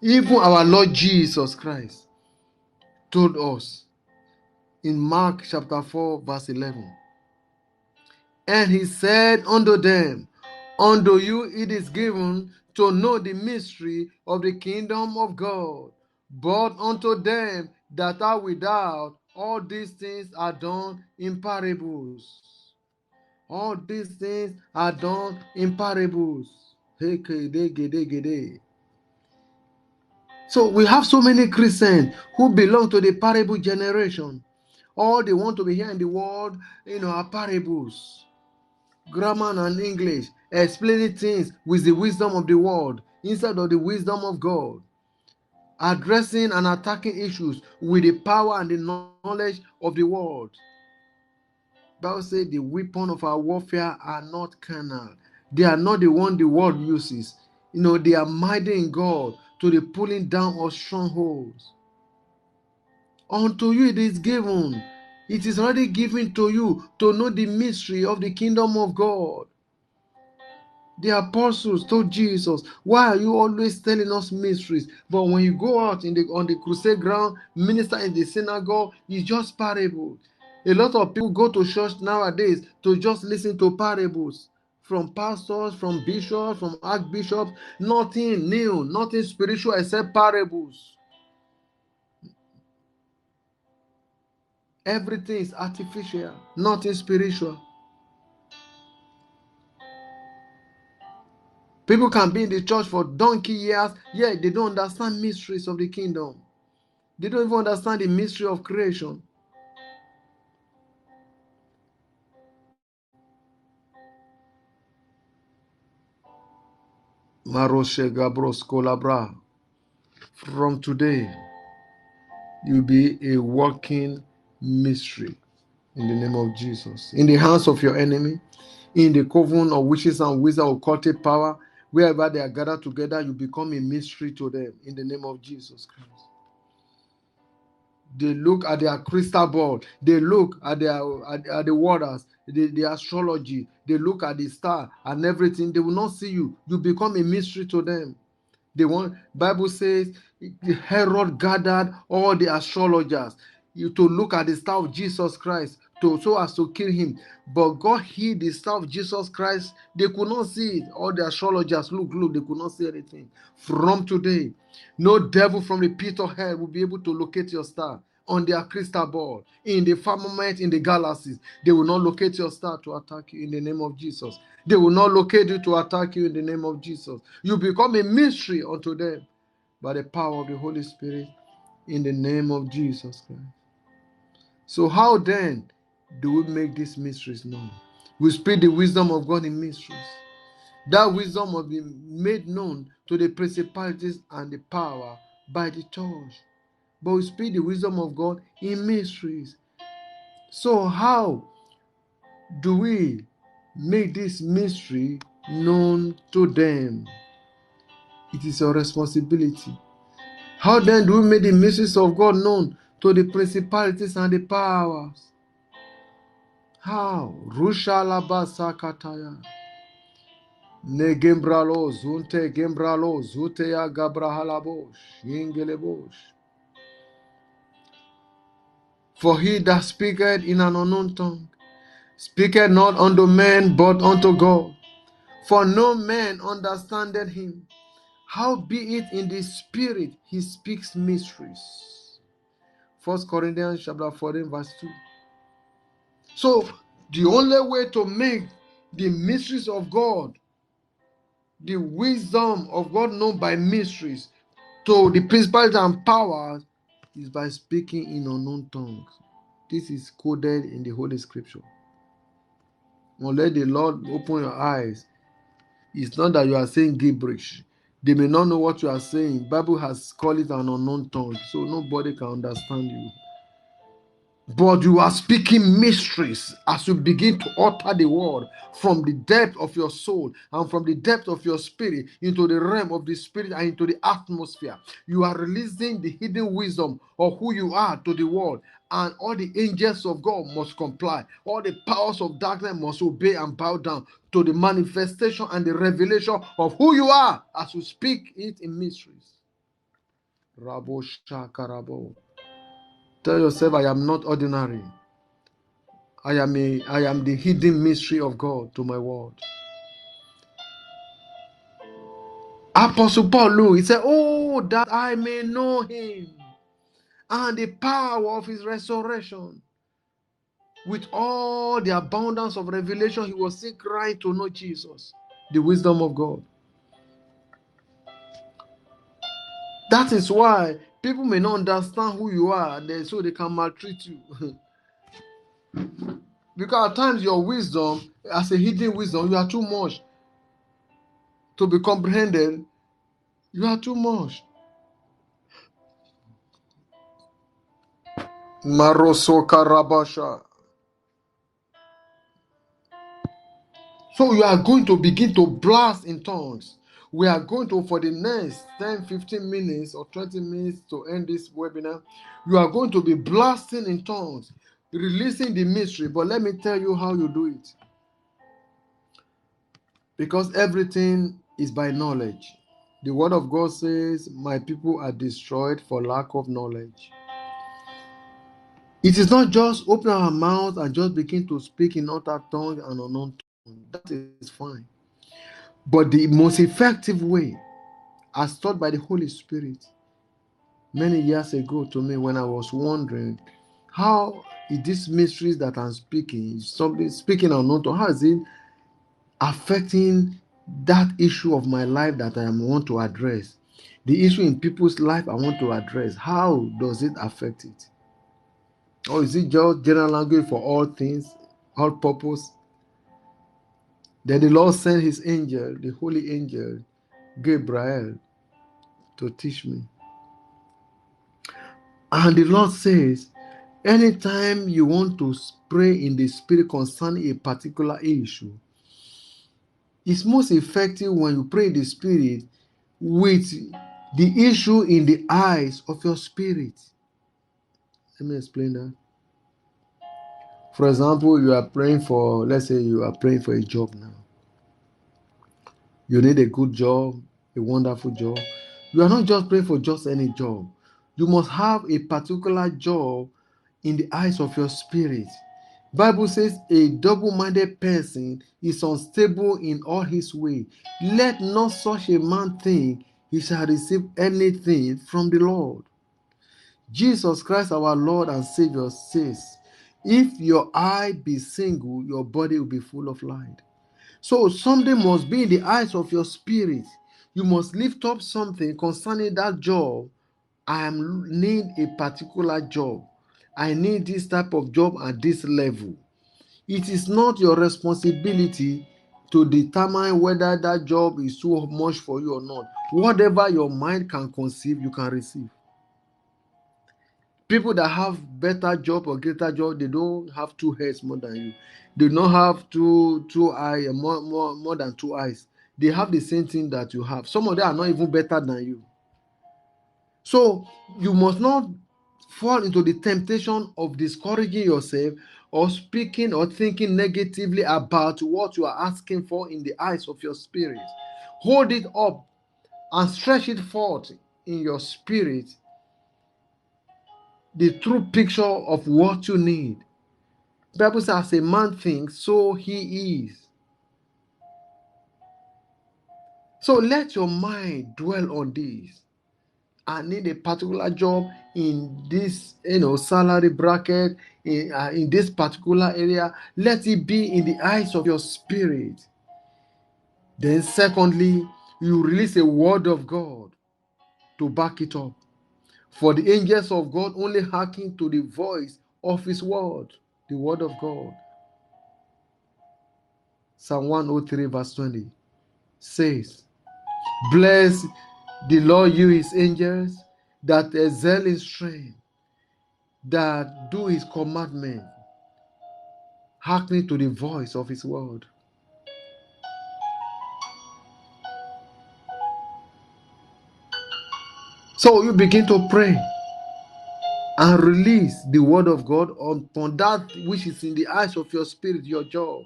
Even our Lord Jesus Christ told us in Mark chapter 4 verse 11, and he said unto them, unto you it is given to know the mystery of the kingdom of God, but unto them that are without, all these things are done in parables. All these things are done in parables. So we have so many Christians who belong to the parable generation. All they want to be here in the world, are parables. Grammar and English, explaining things with the wisdom of the world instead of the wisdom of God. Addressing and attacking issues with the power and the knowledge of the world. Bible says the weapon of our warfare are not carnal. They are not the one the world uses. They are mighty in God to the pulling down of strongholds. Unto you it is given. It is already given to you to know the mystery of the kingdom of God. The apostles told Jesus, why are you always telling us mysteries? But when you go out on the crusade ground, minister in the synagogue, it's just parables. A lot of people go to church nowadays to just listen to parables from pastors, from bishops, from archbishops. Nothing new, nothing spiritual except parables. Everything is artificial, nothing spiritual. People can be in the church for donkey years, yet they don't understand mysteries of the kingdom. They don't even understand the mystery of creation. From today, you'll be a walking mystery in the name of Jesus. In the hands of your enemy, in the coven of witches and wizards, occultic power, wherever they are gathered together, you become a mystery to them in the name of Jesus Christ. They look at their crystal ball. They look at the waters, the astrology. They look at the star and everything. They will not see you. You become a mystery to them. Bible says Herod gathered all the astrologers. to look at the star of Jesus Christ so as to kill him. But God hid the star of Jesus Christ. They could not see it. All the astrologers look, they could not see anything. From today, no devil from the pit of hell will be able to locate your star on their crystal ball, in the firmament, in the galaxies. They will not locate your star to attack you in the name of Jesus. They will not locate you to attack you in the name of Jesus. You become a mystery unto them by the power of the Holy Spirit in the name of Jesus Christ. So how then do we make these mysteries known? We speak the wisdom of God in mysteries. That wisdom must be made known to the principalities and the power by the church. But we speak the wisdom of God in mysteries. So how do we make this mystery known to them? It is your responsibility. How then do we make the mysteries of God known to the principalities and the powers? How? Rushalabasakataya. Negembralo, zunte gembralo, zuteya gabrahalabosh, ingelebosh. For he that speaketh in an unknown tongue speaketh not unto men, but unto God. For no man understandeth him. Howbeit in the spirit he speaks mysteries. 1 Corinthians chapter 14, verse 2. So the only way to make the mysteries of God, the wisdom of God known by mysteries to the principalities and powers, is by speaking in unknown tongues. This is coded in the Holy Scripture. Now let the Lord open your eyes. It's not that you are saying gibberish. They may not know what you are saying. Bible has called it an unknown tongue, so nobody can understand you. But you are speaking mysteries as you begin to utter the word from the depth of your soul and from the depth of your spirit into the realm of the spirit and into the atmosphere. You are releasing the hidden wisdom of who you are to the world, and all the angels of God must comply. All the powers of darkness must obey and bow down to the manifestation and the revelation of who you are as you speak it in mysteries. Rabo Shakarabo. Tell yourself, I am not ordinary. I am the hidden mystery of God to my world. Apostle Paul, he said, oh, that I may know him and the power of his resurrection. With all the abundance of revelation, he was still crying to know Jesus, the wisdom of God. That is why people may not understand who you are, so they can maltreat you. Because at times your wisdom, as a hidden wisdom, you are too much to be comprehended. You are too much. Maroso Karabasha. So you are going to begin to blast in tongues. We are going to, for the next 10, 15 minutes or 20 minutes to end this webinar, you are going to be blasting in tongues, releasing the mystery. But let me tell you how you do it. Because everything is by knowledge. The word of God says, my people are destroyed for lack of knowledge. It is not just open our mouth and just begin to speak in other tongue and unknown tongue. That is fine. But the most effective way, as taught by the Holy Spirit many years ago to me, when I was wondering, how is this mysteries that I'm speaking, something speaking unknown tongue, how is it affecting that issue of my life that I want to address? The issue in people's life I want to address, how does it affect it? Or is it just general language for all things, all purpose? Then the Lord sent his angel, the holy angel, Gabriel, to teach me. And the Lord says, anytime you want to pray in the spirit concerning a particular issue, it's most effective when you pray in the spirit with the issue in the eyes of your spirit. Let me explain that. For example, you are praying for, let's say you are praying for a job now. You need a good job, a wonderful job. You are not just praying for just any job. You must have a particular job in the eyes of your spirit. Bible says a double-minded person is unstable in all his way. Let not such a man think he shall receive anything from the Lord. Jesus Christ, our Lord and Savior, says, if your eye be single, your body will be full of light. So something must be in the eyes of your spirit. You must lift up something concerning that job. I need a particular job. I need this type of job at this level. It is not your responsibility to determine whether that job is too much for you or not. Whatever your mind can conceive, you can receive. People that have better job or greater job, they don't have two heads more than you. They don't have two eyes more than two eyes. They have the same thing that you have. Some of them are not even better than you. So you must not fall into the temptation of discouraging yourself or speaking or thinking negatively about what you are asking for in the eyes of your spirit. Hold it up and stretch it forth in your spirit, the true picture of what you need. The Bible says, as a man thinks, so he is. So let your mind dwell on this. I need a particular job in this, salary bracket, in this particular area. Let it be in the eyes of your spirit. Then secondly, you release a word of God to back it up. For the angels of God only hearken to the voice of his word, the word of God. Psalm 103 verse 20 says, bless the Lord, you his angels, that excel in strength, that do his commandment, hearkening to the voice of his word. So you begin to pray and release the word of God upon that which is in the eyes of your spirit, your job,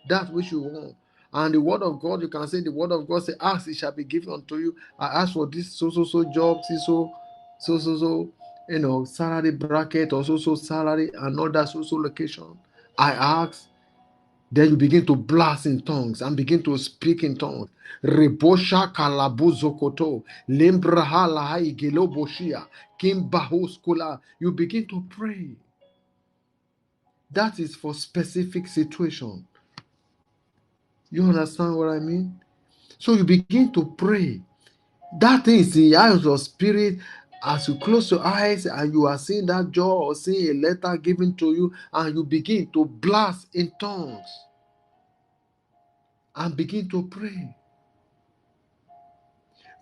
that which you want. And the word of God, you can say the word of God, say, ask, it shall be given unto you. I ask for this so job, salary bracket, or salary, another location. I ask. Then you begin to blast in tongues and begin to speak in tongues. Rebosha kalabuzokoto, lembrahala igeloboshia, kimbahuskula. You begin to pray. That is for specific situation. You understand what I mean? So you begin to pray. That thing is in the eyes of your spirit. As you close your eyes and you are seeing that job or seeing a letter given to you, and you begin to blast in tongues and begin to pray.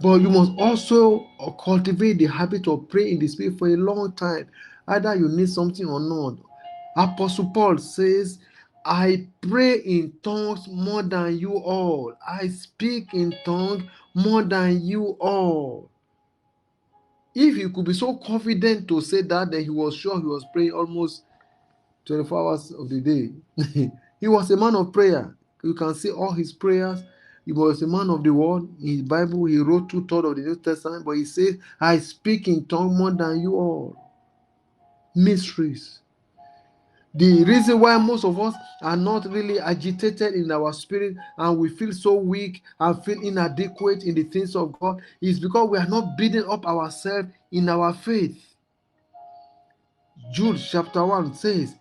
But you must also cultivate the habit of praying in the spirit for a long time. Either you need something or not. Apostle Paul says, I pray in tongues more than you all. I speak in tongues more than you all. If he could be so confident to say that, then he was sure he was praying almost 24 hours of the day. He was a man of prayer. You can see all his prayers. He was a man of the word. In his Bible, he wrote 2/3 of the New Testament, but he says, I speak in tongues more than you all. Mysteries. The reason why most of us are not really agitated in our spirit and we feel so weak and feel inadequate in the things of God is because we are not building up ourselves in our faith. Jude chapter 1 says,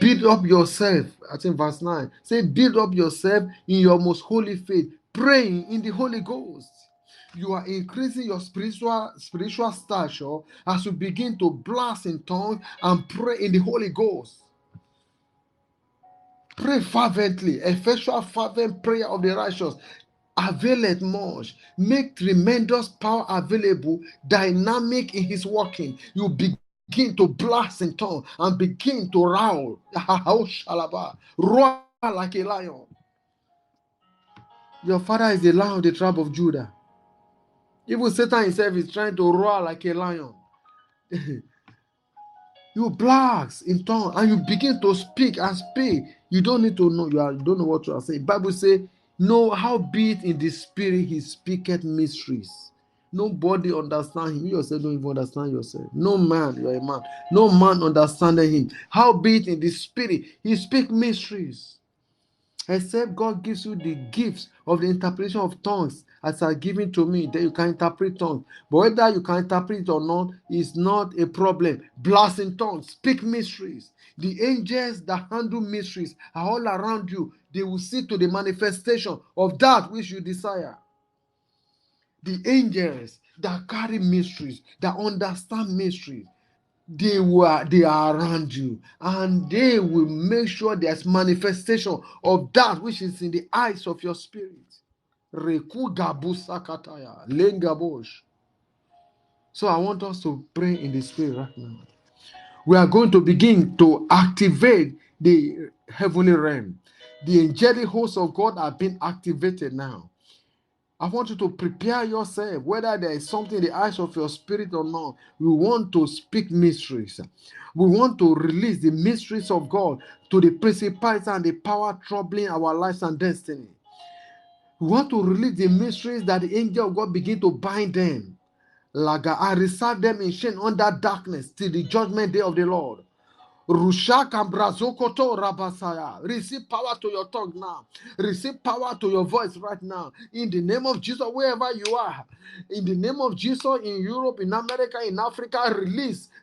build up yourself. I think verse 9. Say, build up yourself in your most holy faith, praying in the Holy Ghost. You are increasing your spiritual stature as you begin to blast in tongues and pray in the Holy Ghost. Pray fervently. Effectual fervent prayer of the righteous availeth much. Make tremendous power available, dynamic in his working. You begin to blast in tongues and begin to roar. Roar like a lion. Your father is the lion of the tribe of Judah. Even Satan himself is trying to roar like a lion. You blast in tongues and you begin to speak and speak. You don't need to know. You don't know what you are saying. The Bible says, know how be it in the spirit he speaketh mysteries. Nobody understand him. You yourself don't even understand yourself. No man, you are a man. No man understanding him. Howbeit in the spirit, he speak mysteries. Except God gives you the gifts of the interpretation of tongues as are given to me, then you can interpret tongues. But whether you can interpret it or not is not a problem. Blast in tongues, speak mysteries. The angels that handle mysteries are all around you. They will see to the manifestation of that which you desire. The angels that carry mysteries, that understand mysteries, they are around you, and they will make sure there's manifestation of that which is in the eyes of your spirit. Reku gabu sakataya, lengabosh. So I want us to pray in the spirit right now. We are going to begin to activate the heavenly realm. The angelic hosts of God are being activated now. I want you to prepare yourself, whether there is something in the eyes of your spirit or not. We want to speak mysteries. We want to release the mysteries of God to the principalities and the power troubling our lives and destiny. We want to release the mysteries that the angel of God begin to bind them. I reserve them in shame under darkness till the judgment day of the Lord. Receive power to your tongue now. Receive power to your voice right now. In the name of Jesus, wherever you are. In the name of Jesus, in Europe, in America, in Africa,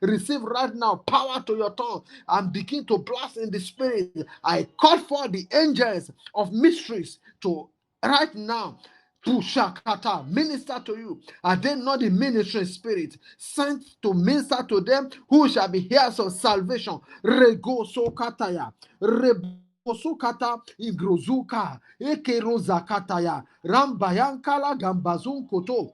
receive right now power to your tongue and begin to blast in the spirit. I call for the angels of mysteries to right now to Shakata, minister to you. Are they not the ministering spirit sent to minister to them who shall be heirs of salvation? Rego Sokataya, Sukata Igrozuka, Ekerozakataya, Rambayankala Gambazun Koto.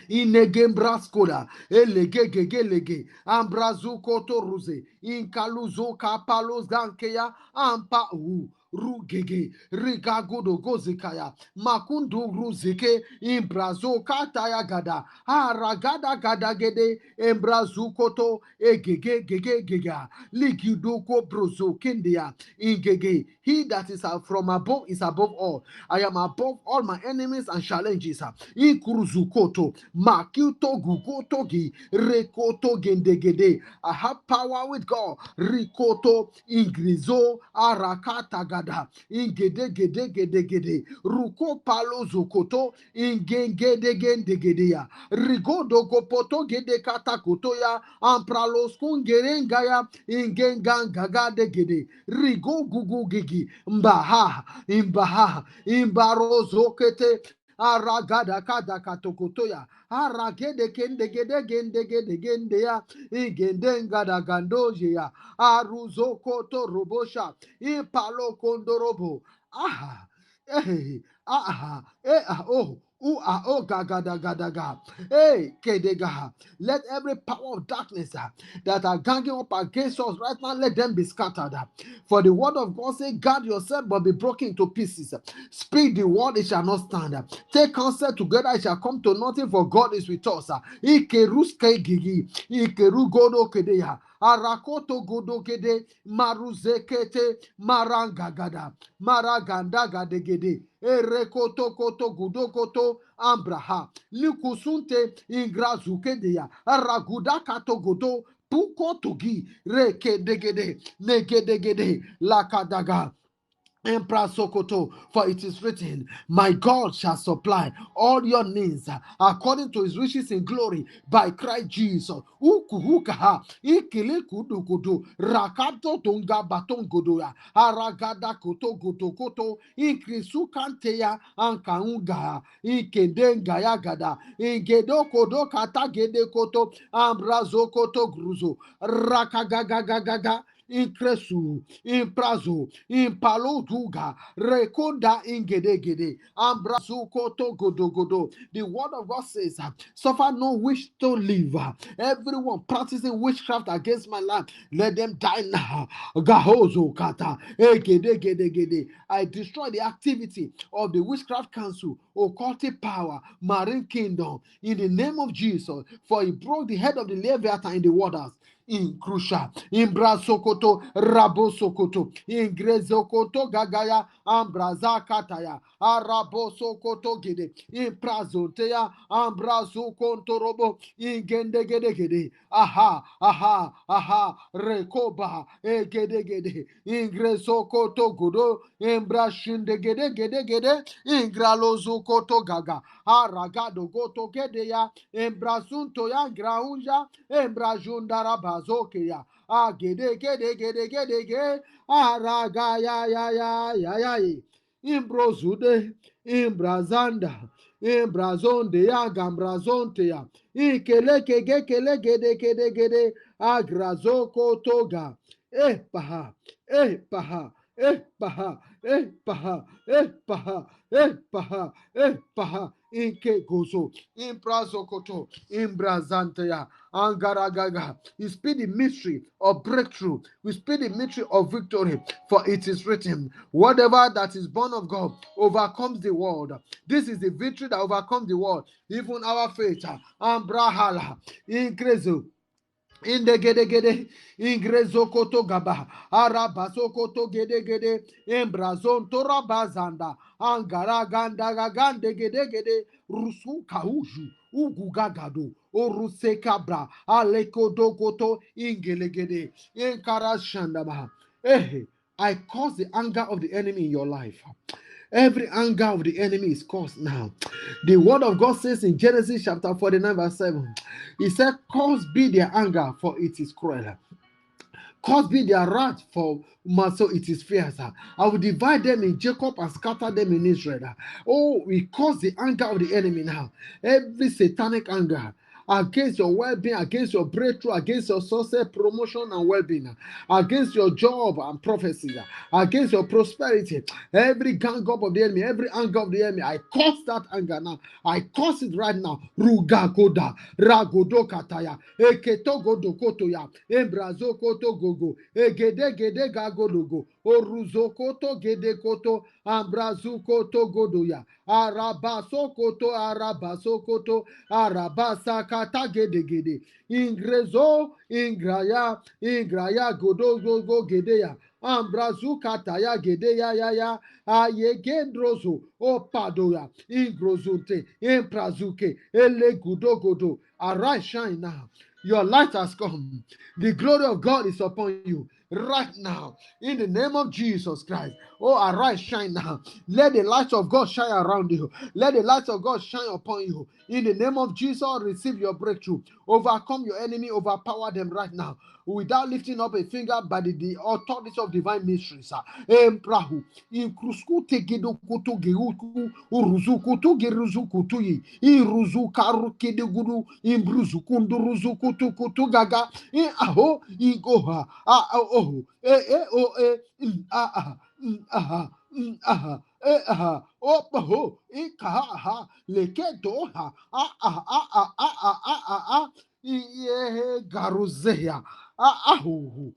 Inegembraskoda, elegegegelege, ambrazukoto ruze, inkaluzo kapalos gankeya, ampa u. Rugege, rigagodo gozikaya, makundu ruzike, imbrazo kataya gada, aragada gada gede, embrazukoto, egege gege gega, ligidoko brozo kendia, ingege. He that is from above is above all. I am above all my enemies and challenges. Ikuruzukoto, makuto gugotogi, rekoto gendegede. I have power with God. Rikoto ingrizo arakata gada. Ingede gede gede gede. Ruko palo zukoto ingengede gendegede ya. Rigodo gopoto gede kata kotoya. Ampralos kungerengaya ingenganga de gede. Rigo gugu gigi. Mbaha imbaha imbarozo kete. Aragada kada katokotoya. Aragede kende gede gende gede gende ya. Igende ngada gandoje ya. Aruzo koto robosha. Ipalo kondorobo. Aha. Aha. Oh. Gagadaga. Hey, Kedegaha. Let every power of darkness that are ganging up against us right now, let them be scattered. For the word of God says, guard yourself, but be broken to pieces. Speak the word, it shall not stand. Take counsel together, it shall come to nothing, for God is with us. Ikeruske gigi, ikerugodo kedeya. Arakoto godokede, maruzekete, marangagada, maragandagade, erekoto koto gudokoto, ambraha, likusunte, ingrazukedeya, aragudakato godo, pukotogi, rekedegede, negedegede, lakadaga. Sokoto, for it is written, my God shall supply all your needs according to his riches in glory by Christ Jesus. Ukuhukaha, ikilikudukudu, rakato tunga batongodoya, aragada koto goto koto, ikrisukanteya, ankaunga, ikendengaya gada, ingedo kodo kata gede koto, ambrazo koto gruzo, rakagagagaga, Incresu, imprazo, impalo duga, rekonda ingedegede, ambrazuko to godo. The word of God says, suffer no wish to live. Everyone practicing witchcraft against my life, let them die now. Gahozo kata, egedegedegede. I destroy the activity of the witchcraft council, occultic power, marine kingdom, in the name of Jesus, for he broke the head of the Leviathan in the waters. Inkrusha, Imbrasokoto, Rabosokoto, Ingrezokoto Gagaya, Ambrazakataya, Arabosokoto Gede, Imprazontea, Ambrazokontorobo, Ingendegedegede, aha, aha, aha, Rekoba, Egedegede, Ingresokoto Godo, Imbrashindegedegede, Ingralozokoto Gaga, Aragado Goto Gedeya, Embrasunto ya Graunja, Embrajundara Bazokeya, Agede Gede Gede Gede Ge, Araga ya, Imbrozude, Imbrazanda, Imbrazonde ya Gambrazonte ya, Ikeleke Gekele Gede Gede Gede, Agrazoko Toga, Paha, Paha, Paha, Paha, Paha, Paha, Paha, Inke Gozo, Imprazokoto, Imbrazanteya, Angaragaga. We speak the mystery of breakthrough. We speak the mystery of victory. For it is written, whatever that is born of God overcomes the world. This is the victory that overcomes the world. Even our faith. Ambrahala, Ingrezo. Inde gede gede ingrezo koto gaba arabaso koto gede gede embrazon tora bazanda angara ganda gagande gede gede rusu kauju ugu gagado oruse kabra aleko dogoto ingele gede inkara shandaba. I cause the anger of the enemy in your life. Every anger of the enemy is caused now. The word of God says in Genesis chapter 49, verse 7, He said, cause be their anger, for it is cruel. Cause be their wrath, for so it is fierce. I will divide them in Jacob and scatter them in Israel. Oh, we cause the anger of the enemy now. Every satanic anger against your well-being, against your breakthrough, against your success, promotion, and well-being, against your job and prophecy, against your prosperity. Every gang up of the enemy, every anger of the enemy, I cause that anger now. I cause it right now. Ruga goda, ragodo kataya, eketo godo kotoya, embrazo koto gogo, egede gede gagodogo, oruzo koto gede koto, ambrazu koto godoya, arabaso koto, arabasa kata gede gede, ingrezo, ingraya godo gogo gedeya, ambrazu kataya gedeya ya, ayegendrozo, opadoya, ingrozunte, emprazuke, ele gudogodo. Arise, shine now. Your light has come. The glory of God is upon you right now. In the name of Jesus Christ. Oh, arise, shine now. Let the light of God shine around you. Let the light of God shine upon you. In the name of Jesus, receive your breakthrough. Overcome your enemy, overpower them right now. Without lifting up a finger by the authority of divine mysteries. Emprahu. Inkrusku tegedo kutu geuku. Uruzu kutu geruzu kutu yi. Iruzu karu kedeguru. Imbruzu kunduruzu kutu kutu gaga. Aho. Igoha. Oh. Ah. Aha. Aha. Aha. Opaho. Ikaha. Lekedoha. Iye garuzeya. Ahu.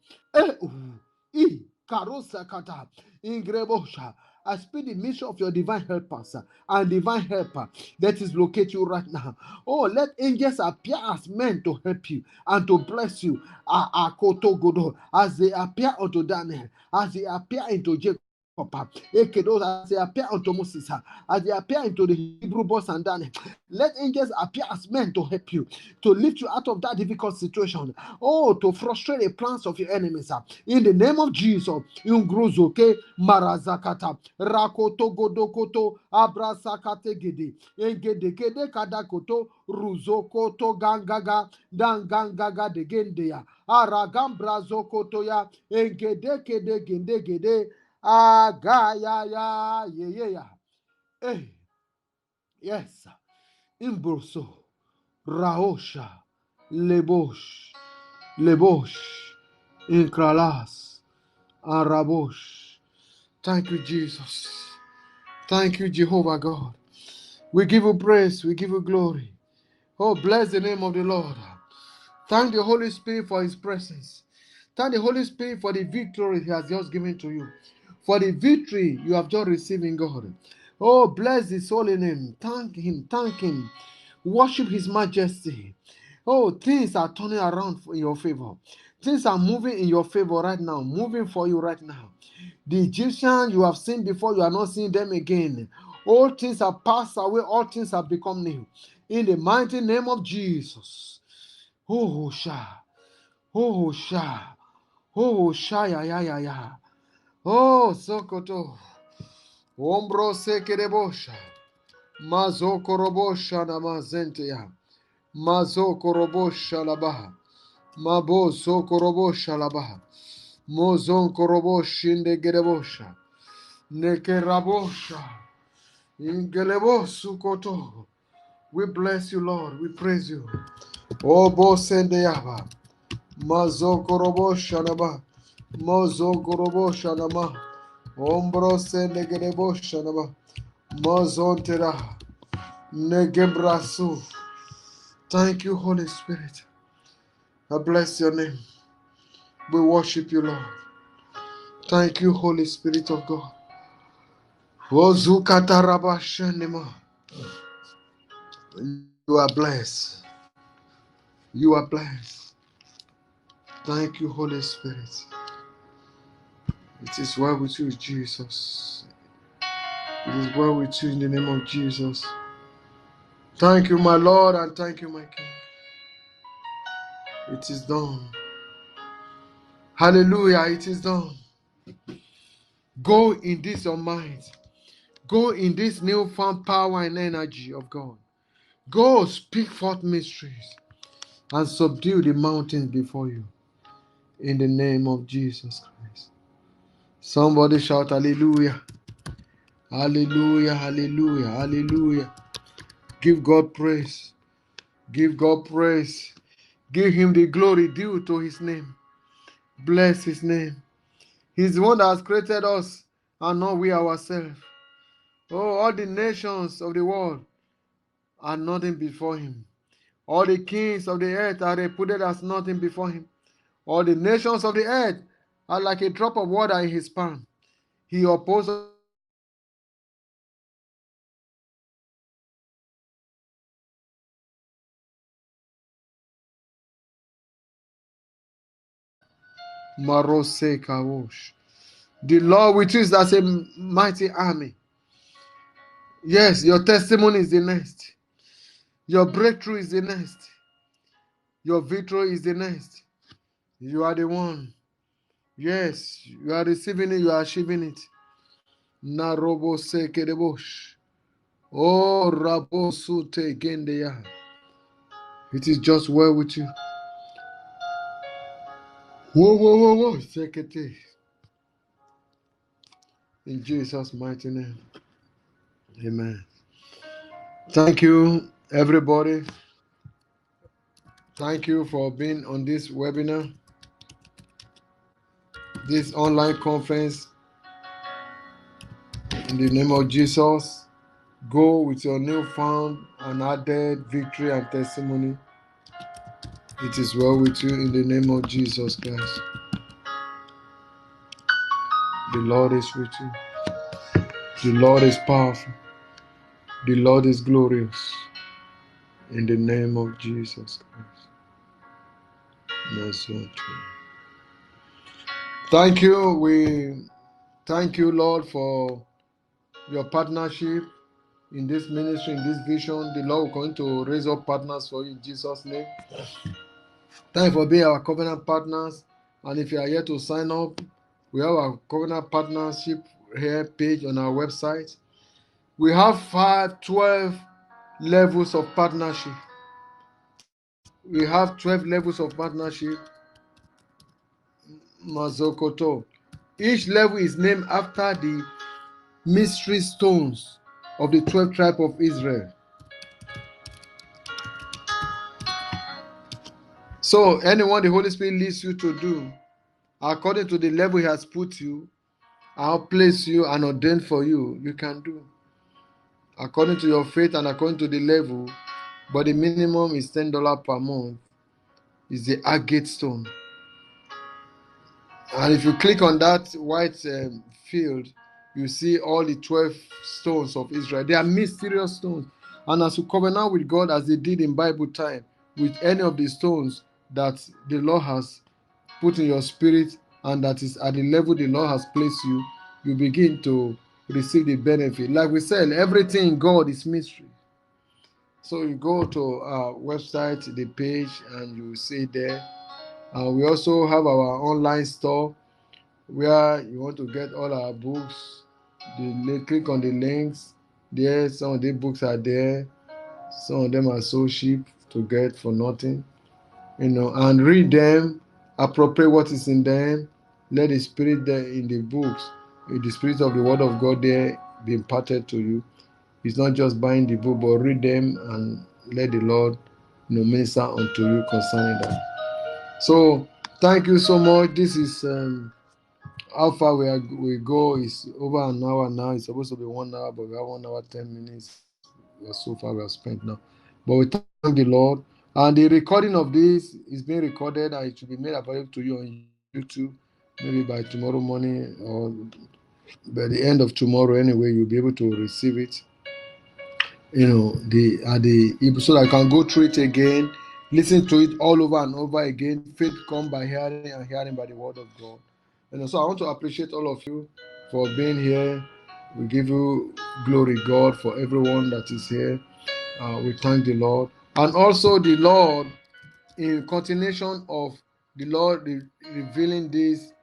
Karusa kata. Ingrebosha. I speak the mission of your divine helpers and divine helper that is locate you right now. Oh, let angels appear as men to help you and to bless you. As they appear unto Daniel, as they appear into Jacob. As they appear unto Moses, as they appear into the Hebrew boys and Daniel, let angels appear as men to help you, to lift you out of that difficult situation. Oh, to frustrate the plans of your enemies. In the name of Jesus, Yungruzoke Marazakata, Rakoto Godokoto, Abrasakate Gede, Engedekede Kadakoto, Ruzokoto Gangaga, Dangangaga de Gendeya, Aragambrazokotoya, Engedekede Gendegede. Agaya ya. Yes. Imbroso. Raosha. Lebosh. Inkralas. Arabosh. Thank you, Jesus. Thank you, Jehovah God. We give you praise. We give you glory. Oh, bless the name of the Lord. Thank the Holy Spirit for his presence. Thank the Holy Spirit for the victory he has just given to you. For the victory you have just received in God. Oh, bless his holy name. Thank him. Worship his majesty. Oh, things are turning around in your favor. Things are moving in your favor right now, moving for you right now. The Egyptians you have seen before, you are not seeing them again. All things have passed away, all things have become new. In the mighty name of Jesus. Oh, Sha. Oh, Sha. Oh, Sha, ya, ya, ya, ya. Oh, Sokoto. Ombro sekerebosha. Mazoko robosha na mazente ya. Mazoko robosha labaha. Mabo soko robosha labaha. Mozon koroboshinde gerebosha. Nekerabosha. Ingelebosu koto. We bless you, Lord. We praise you. Obo sende yaba. Mazoko robosha naba. Mozoko robosha nama. Ombro sende gerebosha naba. Mozon tera. Negebrasu. Thank you, Holy Spirit. I bless your name. We worship you, Lord. Thank you, Holy Spirit of God. Ozukatarabashanema. You are blessed. You are blessed. Thank you, Holy Spirit. It is well with you, Jesus. It is well with you in the name of Jesus. Thank you, my Lord, and thank you, my King. It is done. Hallelujah, it is done. Go in this your mind. Go in this newfound power and energy of God. Go speak forth mysteries and subdue the mountains before you. In the name of Jesus Christ. Somebody shout hallelujah. Hallelujah, hallelujah, hallelujah. Give God praise. Give God praise. Give him the glory due to his name. Bless his name. He's the one that has created us and not we ourselves. Oh, all the nations of the world are nothing before him. All the kings of the earth are reputed as nothing before him. All the nations of the earth are like a drop of water in his palm. He opposes Marose Kawosh. The Lord with you is as a mighty army. Yes, your testimony is the next. Your breakthrough is the next. Your victory is the next. You are the one. Yes, you are receiving it, you are achieving it. Narobo Sekedebosh. Oh, Rabosute Gendeya. It is just well with you. Whoa, whoa, whoa, whoa. Sekete. In Jesus' mighty name. Amen. Thank you, everybody. Thank you for being on this webinar, this online conference. In the name of Jesus, go with your newfound and added victory and testimony. It is well with you in the name of Jesus Christ. The Lord is with you. The Lord is powerful. The Lord is glorious. In the name of Jesus Christ. Thank you. We thank you, Lord, for your partnership in this ministry, in this vision. The Lord will continue to raise up partners for you in Jesus' name. Thank you for being our covenant partners. And if you are here to sign up, we have our covenant partnership here page on our website. We have 12 levels of partnership. We have 12 levels of partnership. Mazokoto. Each level is named after the mystery stones of the 12 tribes of Israel. So anyone the Holy Spirit leads you to do, according to the level he has put you, I'll place you and ordained for you, you can do. According to your faith and according to the level, but the minimum is $10 per month, is the agate stone. And if you click on that white field, you see all the 12 stones of Israel. They are mysterious stones. And as you covenant with God, as they did in Bible time, with any of the stones that the Lord has put in your spirit and that is at the level the Lord has placed you, you begin to receive the benefit. Like we said, everything in God is mystery. So you go to our website, the page, and you see there. We also have our online store where you want to get all our books. Click on the links there. Some of the books are there. Some of them are so cheap to get for nothing, and read them, appropriate what is in them. Let the spirit there in the books, the spirit of the word of God there be imparted to you. It's not just buying the book, but read them and let the Lord minister unto you concerning that. So thank you so much. This is how far we go is over an hour now. It's supposed to be 1 hour, but we have 1 hour 10 minutes. So far we have spent now. But we thank the Lord. And the recording of this is being recorded and it will be made available to you on YouTube, maybe by tomorrow morning or by the end of tomorrow. Anyway, you'll be able to receive it. So that I can go through it again, listen to it all over and over again. Faith comes by hearing and hearing by the word of God. So I want to appreciate all of you for being here. We give you glory, God, for everyone that is here. We thank the Lord. And also the Lord, in continuation of the Lord revealing these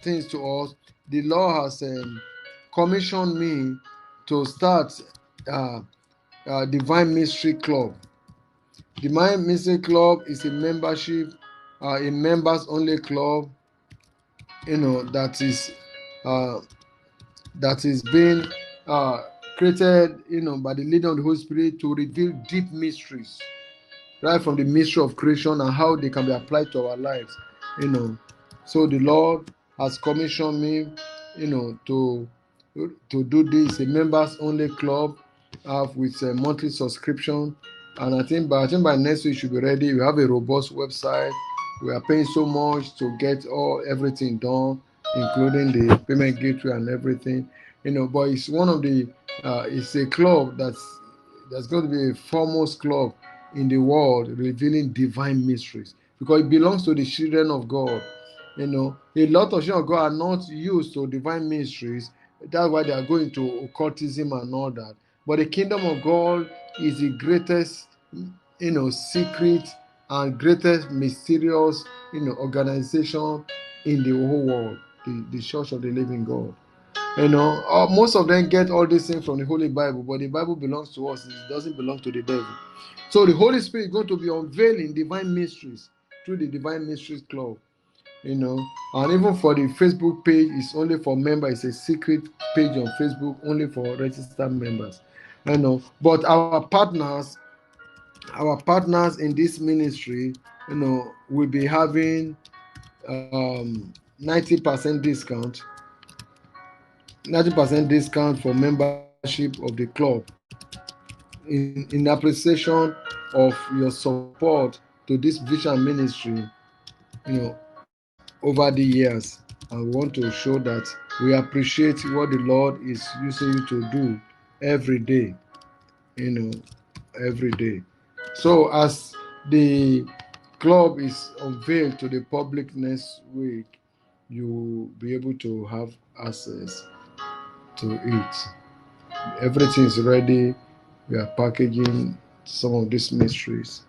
things to us, the Lord has commissioned me to start Divine Mystery Club. Divine Mystery Club is a membership, a members only club, that is being created, by the leading of the Holy Spirit to reveal deep mysteries, right from the mystery of creation and how they can be applied to our lives. So the Lord has commissioned me, to do this, a members only club, with a monthly subscription. And I think by next week it should be ready. We have a robust website. We are paying so much to get everything done, including the payment gateway and everything. But it's one of the it's a club that's going to be a foremost club in the world revealing divine mysteries, because it belongs to the children of God. A lot of children of God are not used to divine mysteries. That's why they are going to occultism and all that. But the kingdom of God is the greatest, secret and greatest mysterious, organization in the whole world, the Church of the Living God. Most of them get all these things from the Holy Bible, but the Bible belongs to us. It doesn't belong to the devil. So the Holy Spirit is going to be unveiling divine mysteries through the Divine Mysteries Club. And even for the Facebook page, it's only for members. It's a secret page on Facebook, only for registered members. But our partners in this ministry, will be having 90% discount. 90% discount for membership of the club in appreciation of your support to this vision ministry, over the years. And we want to show that we appreciate what the Lord is using you to do every day, every day. So as the club is unveiled to the public next week, you will be able to have access to it. Everything is ready. We are packaging some of these mysteries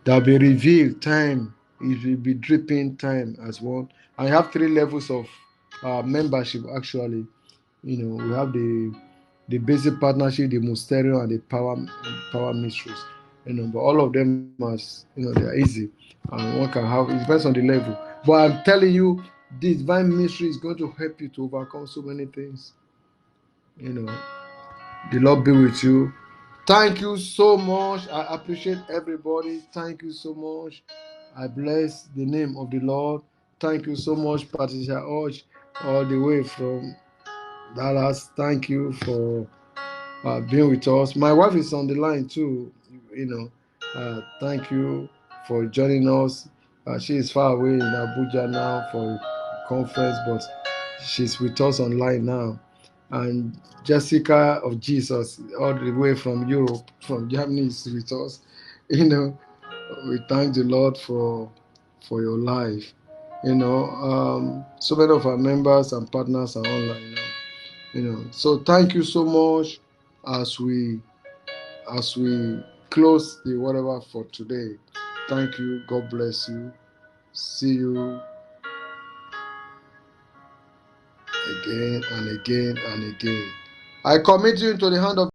that will be revealed. Time, it will be dripping time as well. I have 3 levels of membership. Actually, we have the basic partnership, the mysterium, and the power mysteries. But all of them they are easy, and one can have. It depends on the level. But I'm telling you, this divine mystery is going to help you to overcome so many things. The Lord be with you. Thank you so much. I appreciate everybody. Thank you so much. I bless the name of the Lord. Thank you so much, Patricia Hodge, all the way from Dallas. Thank you for being with us. My wife is on the line too. Thank you for joining us. She is far away in Abuja now for a conference, but she's with us online now. And Jessica of Jesus, all the way from Europe, from Germany, is with us. We thank the Lord for your life. So many of our members and partners are online now. So thank you so much as we close the whatever for today. Thank you. God bless you. See you again and again and again. I commit you into the hand of